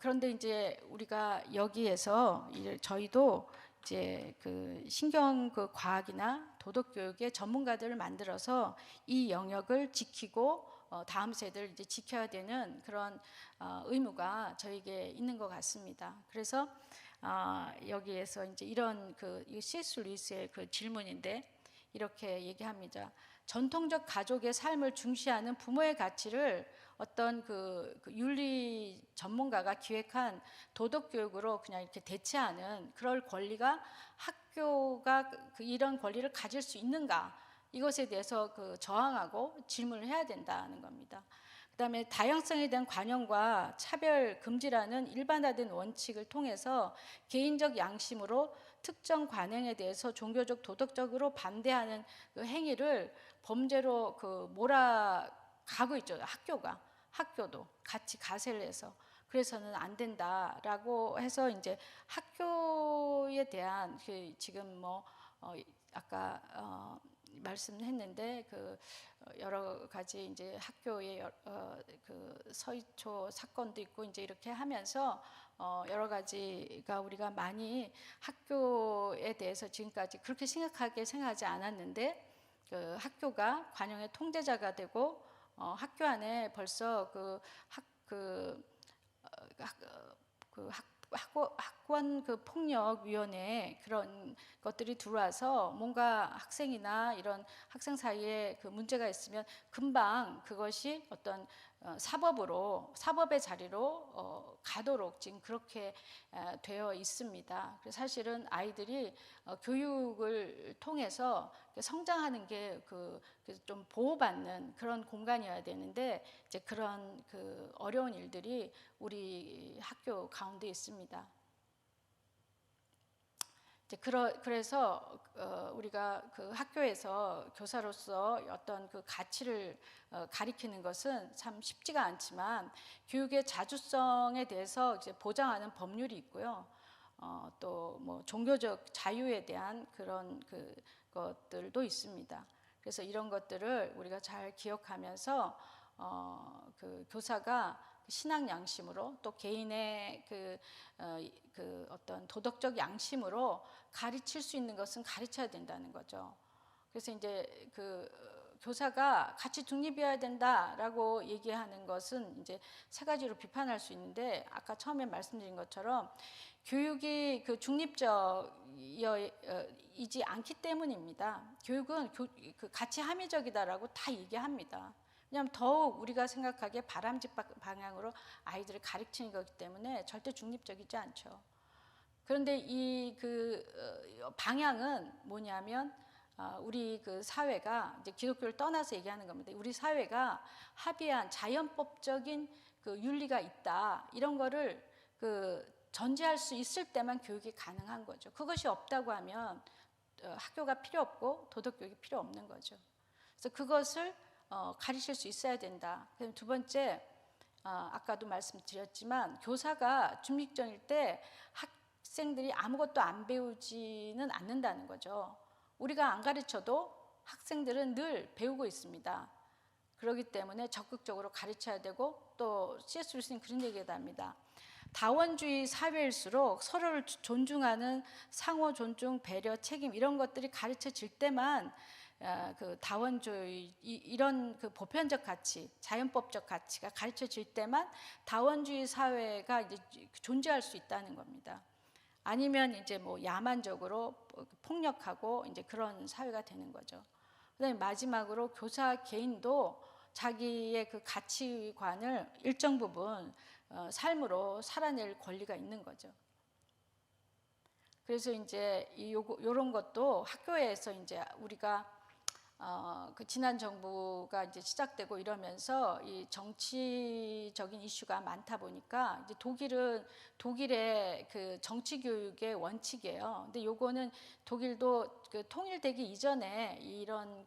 그런데 이제 우리가 여기에서 저희도 이제 그 신경 그 과학이나 도덕 교육의 전문가들을 만들어서 이 영역을 지키고 다음 세대를 이제 지켜야 되는 그런 의무가 저에게 있는 것 같습니다. 그래서 여기에서 이제 이런 이 C.S. 루이스의 그 질문인데 이렇게 얘기합니다. 전통적 가족의 삶을 중시하는 부모의 가치를 어떤 그 윤리 전문가가 기획한 도덕 교육으로 그냥 이렇게 대체하는 그럴 권리가 학교가 이런 권리를 가질 수 있는가? 이것에 대해서 저항하고 질문을 해야 된다는 겁니다. 그다음에 다양성에 대한 관용과 차별 금지라는 일반화된 원칙을 통해서 개인적 양심으로 특정 관행에 대해서 종교적 도덕적으로 반대하는 그 행위를 범죄로 몰아가고 있죠. 학교도 같이 가세를 해서 그래서는 안 된다라고 해서 이제 학교에 대한 지금 아까 말씀했는데 여러 가지 이제 학교의 서희초 사건도 있고 이제 이렇게 하면서 여러 가지가 우리가 많이 학교에 대해서 지금까지 그렇게 심각하게 생각하지 않았는데 학교가 관용의 통제자가 되고 학교 안에 벌써 학원 폭력위원회 그런 것들이 들어와서 뭔가 학생이나 이런 학생 사이에 문제가 있으면 금방 그것이 어떤 사법의 자리로 가도록 지금 그렇게 되어 있습니다. 그래서 사실은 아이들이 교육을 통해서 성장하는 게 좀 보호받는 그런 공간이어야 되는데 이제 그런 어려운 일들이 우리 학교 가운데 있습니다. 그래서 우리가 학교에서 교사로서 어떤 가치를 가리키는 것은 참 쉽지가 않지만 교육의 자주성에 대해서 이제 보장하는 법률이 있고요. 또 종교적 자유에 대한 그런 것들도 있습니다. 그래서 이런 것들을 우리가 잘 기억하면서 교사가 신앙 양심으로 또 개인의 어떤 도덕적 양심으로 가르칠 수 있는 것은 가르쳐야 된다는 거죠. 그래서 이제 교사가 가치 중립이어야 된다라고 얘기하는 것은 이제 세 가지로 비판할 수 있는데 아까 처음에 말씀드린 것처럼 교육이 중립적이지 않기 때문입니다. 교육은 가치 합리적이다라고 다 얘기합니다. 왜냐하면 더욱 우리가 생각하기에 바람직 방향으로 아이들을 가르치는 거기 때문에 절대 중립적이지 않죠. 그런데 이 방향은 뭐냐면 우리 사회가 이제 기독교를 떠나서 얘기하는 겁니다. 우리 사회가 합의한 자연법적인 윤리가 있다 이런 거를 전제할 수 있을 때만 교육이 가능한 거죠. 그것이 없다고 하면 학교가 필요 없고 도덕교육이 필요 없는 거죠. 그래서 그것을 가르칠 수 있어야 된다. 그럼 두 번째, 아까도 말씀드렸지만 교사가 중립적일 때 학생들이 아무것도 안 배우지는 않는다는 거죠. 우리가 안 가르쳐도 학생들은 늘 배우고 있습니다. 그렇기 때문에 적극적으로 가르쳐야 되고 또 C.S. 루이스는 그런 얘기를 합니다. 다원주의 사회일수록 서로를 존중하는 상호 존중, 배려, 책임 이런 것들이 가르쳐질 때만 다원주의 이런 보편적 가치, 자연법적 가치가 가르쳐질 때만 다원주의 사회가 이제 존재할 수 있다는 겁니다. 아니면 이제 야만적으로 폭력하고 이제 그런 사회가 되는 거죠. 그다음에 마지막으로 교사 개인도 자기의 가치관을 일정 부분 삶으로 살아낼 권리가 있는 거죠. 그래서 이제 이런 것도 학교에서 이제 우리가 지난 정부가 이제 시작되고 이러면서 이 정치적인 이슈가 많다 보니까 이제 독일의 정치 교육의 원칙이에요. 근데 요거는 독일도 통일되기 이전에 이런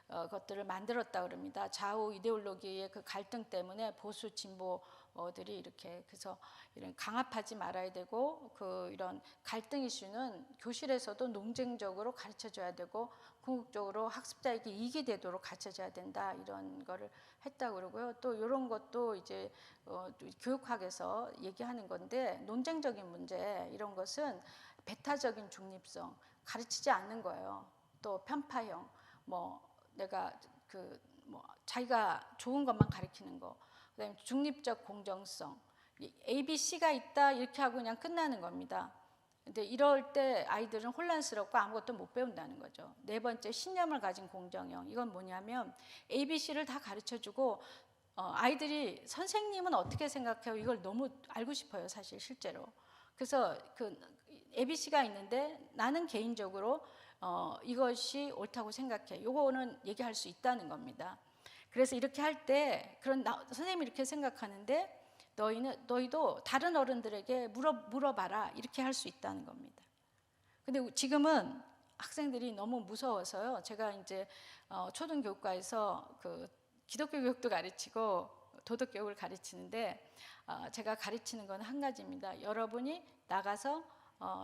것들을 만들었다 그럽니다. 좌우 이데올로기의 갈등 때문에 보수 진보들이 이렇게 그래서 이런 강압하지 말아야 되고 이런 갈등 이슈는 교실에서도 논쟁적으로 가르쳐줘야 되고 궁극적으로 학습자에게 이익이 되도록 가르쳐줘야 된다 이런 거를 했다고 그러고요. 또 이런 것도 이제 교육학에서 얘기하는 건데 논쟁적인 문제 이런 것은 배타적인 중립성 가르치지 않는 거예요. 또 편파형 내가 뭐 자기가 좋은 것만 가르치는 거, 그다음에 중립적 공정성, ABC가 있다 이렇게 하고 그냥 끝나는 겁니다. 근데 이럴 때 아이들은 혼란스럽고 아무것도 못 배운다는 거죠. 네 번째, 신념을 가진 공정형. 이건 뭐냐면 ABC를 다 가르쳐주고 아이들이 선생님은 어떻게 생각해요? 이걸 너무 알고 싶어요, 사실 실제로. 그래서 그 ABC가 있는데 나는 개인적으로 이것이 옳다고 생각해. 요거는 얘기할 수 있다는 겁니다. 그래서 이렇게 할 때 선생님이 이렇게 생각하는데 너희도 다른 어른들에게 물어봐라 이렇게 할 수 있다는 겁니다. 근데 지금은 학생들이 너무 무서워서요. 제가 이제 초등교육과에서 그 기독교 교육도 가르치고 도덕 교육을 가르치는데 제가 가르치는 건 한 가지입니다. 여러분이 나가서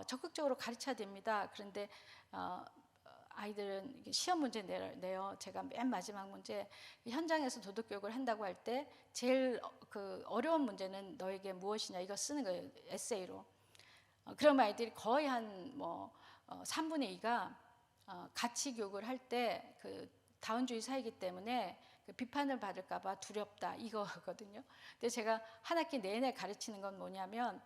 적극적으로 가르쳐야 됩니다. 그런데 아이들은 시험 문제 내요. 제가 맨 마지막 문제, 현장에서 도덕 교육을 한다고 할 때 제일 그 어려운 문제는 너에게 무엇이냐 이거 쓰는 거예요, 에세이로. 그럼 아이들이 거의 한 3분의 2가 가치 교육을 할 때 그 다원주의 사회이기 때문에 그 비판을 받을까봐 두렵다 이거거든요. 근데 제가 한 학기 내내 가르치는 건 뭐냐면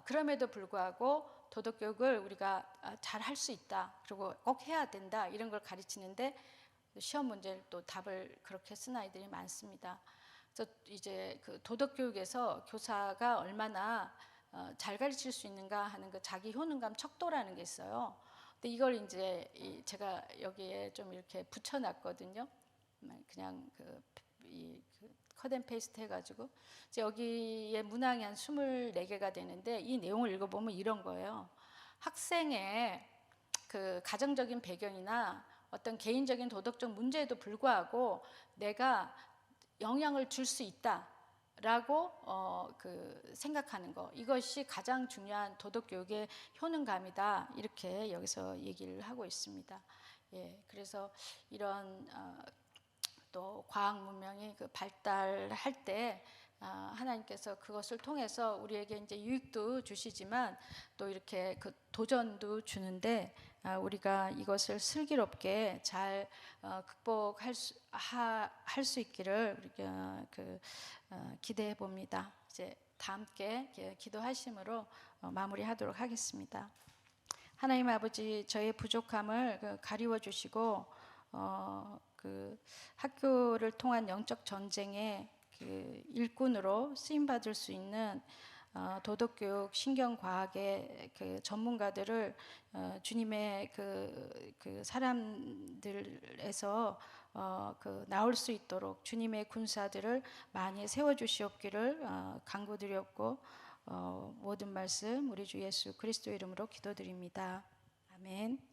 그럼에도 불구하고 도덕 교육을 우리가 잘 할 수 있다, 그리고 꼭 해야 된다 이런 걸 가르치는데 시험 문제를 또 답을 그렇게 쓴 아이들이 많습니다. 그래서 이제 그 도덕 교육에서 교사가 얼마나 잘 가르칠 수 있는가 하는 그 자기 효능감 척도라는 게 있어요. 근데 이걸 이제 제가 여기에 좀 이렇게 붙여놨거든요. 그냥 컷앤 페이스트 해가지고 여기에 문항이 한 24개가 되는데 이 내용을 읽어보면 이런 거예요. 학생의 그 가정적인 배경이나 어떤 개인적인 도덕적 문제에도 불구하고 내가 영향을 줄 수 있다라고 생각하는 거, 이것이 가장 중요한 도덕 교육의 효능감이다 이렇게 여기서 얘기를 하고 있습니다. 예, 그래서 이런 또 과학 문명이 그 발달할 때 하나님께서 그것을 통해서 우리에게 이제 유익도 주시지만 또 이렇게 그 도전도 주는데 우리가 이것을 슬기롭게 잘 극복할 수 있기를 우리가 기대해 봅니다. 이제 다 함께 기도하심으로 마무리하도록 하겠습니다. 하나님 아버지, 저의 부족함을 가리워 주시고 그 학교를 통한 영적 전쟁의 그 일꾼으로 쓰임 받을 수 있는 도덕교육, 신경과학의 그 전문가들을 주님의 그 사람들에서 나올 수 있도록 주님의 군사들을 많이 세워 주시옵기를 간구드렸고 모든 말씀 우리 주 예수 그리스도 이름으로 기도드립니다. 아멘.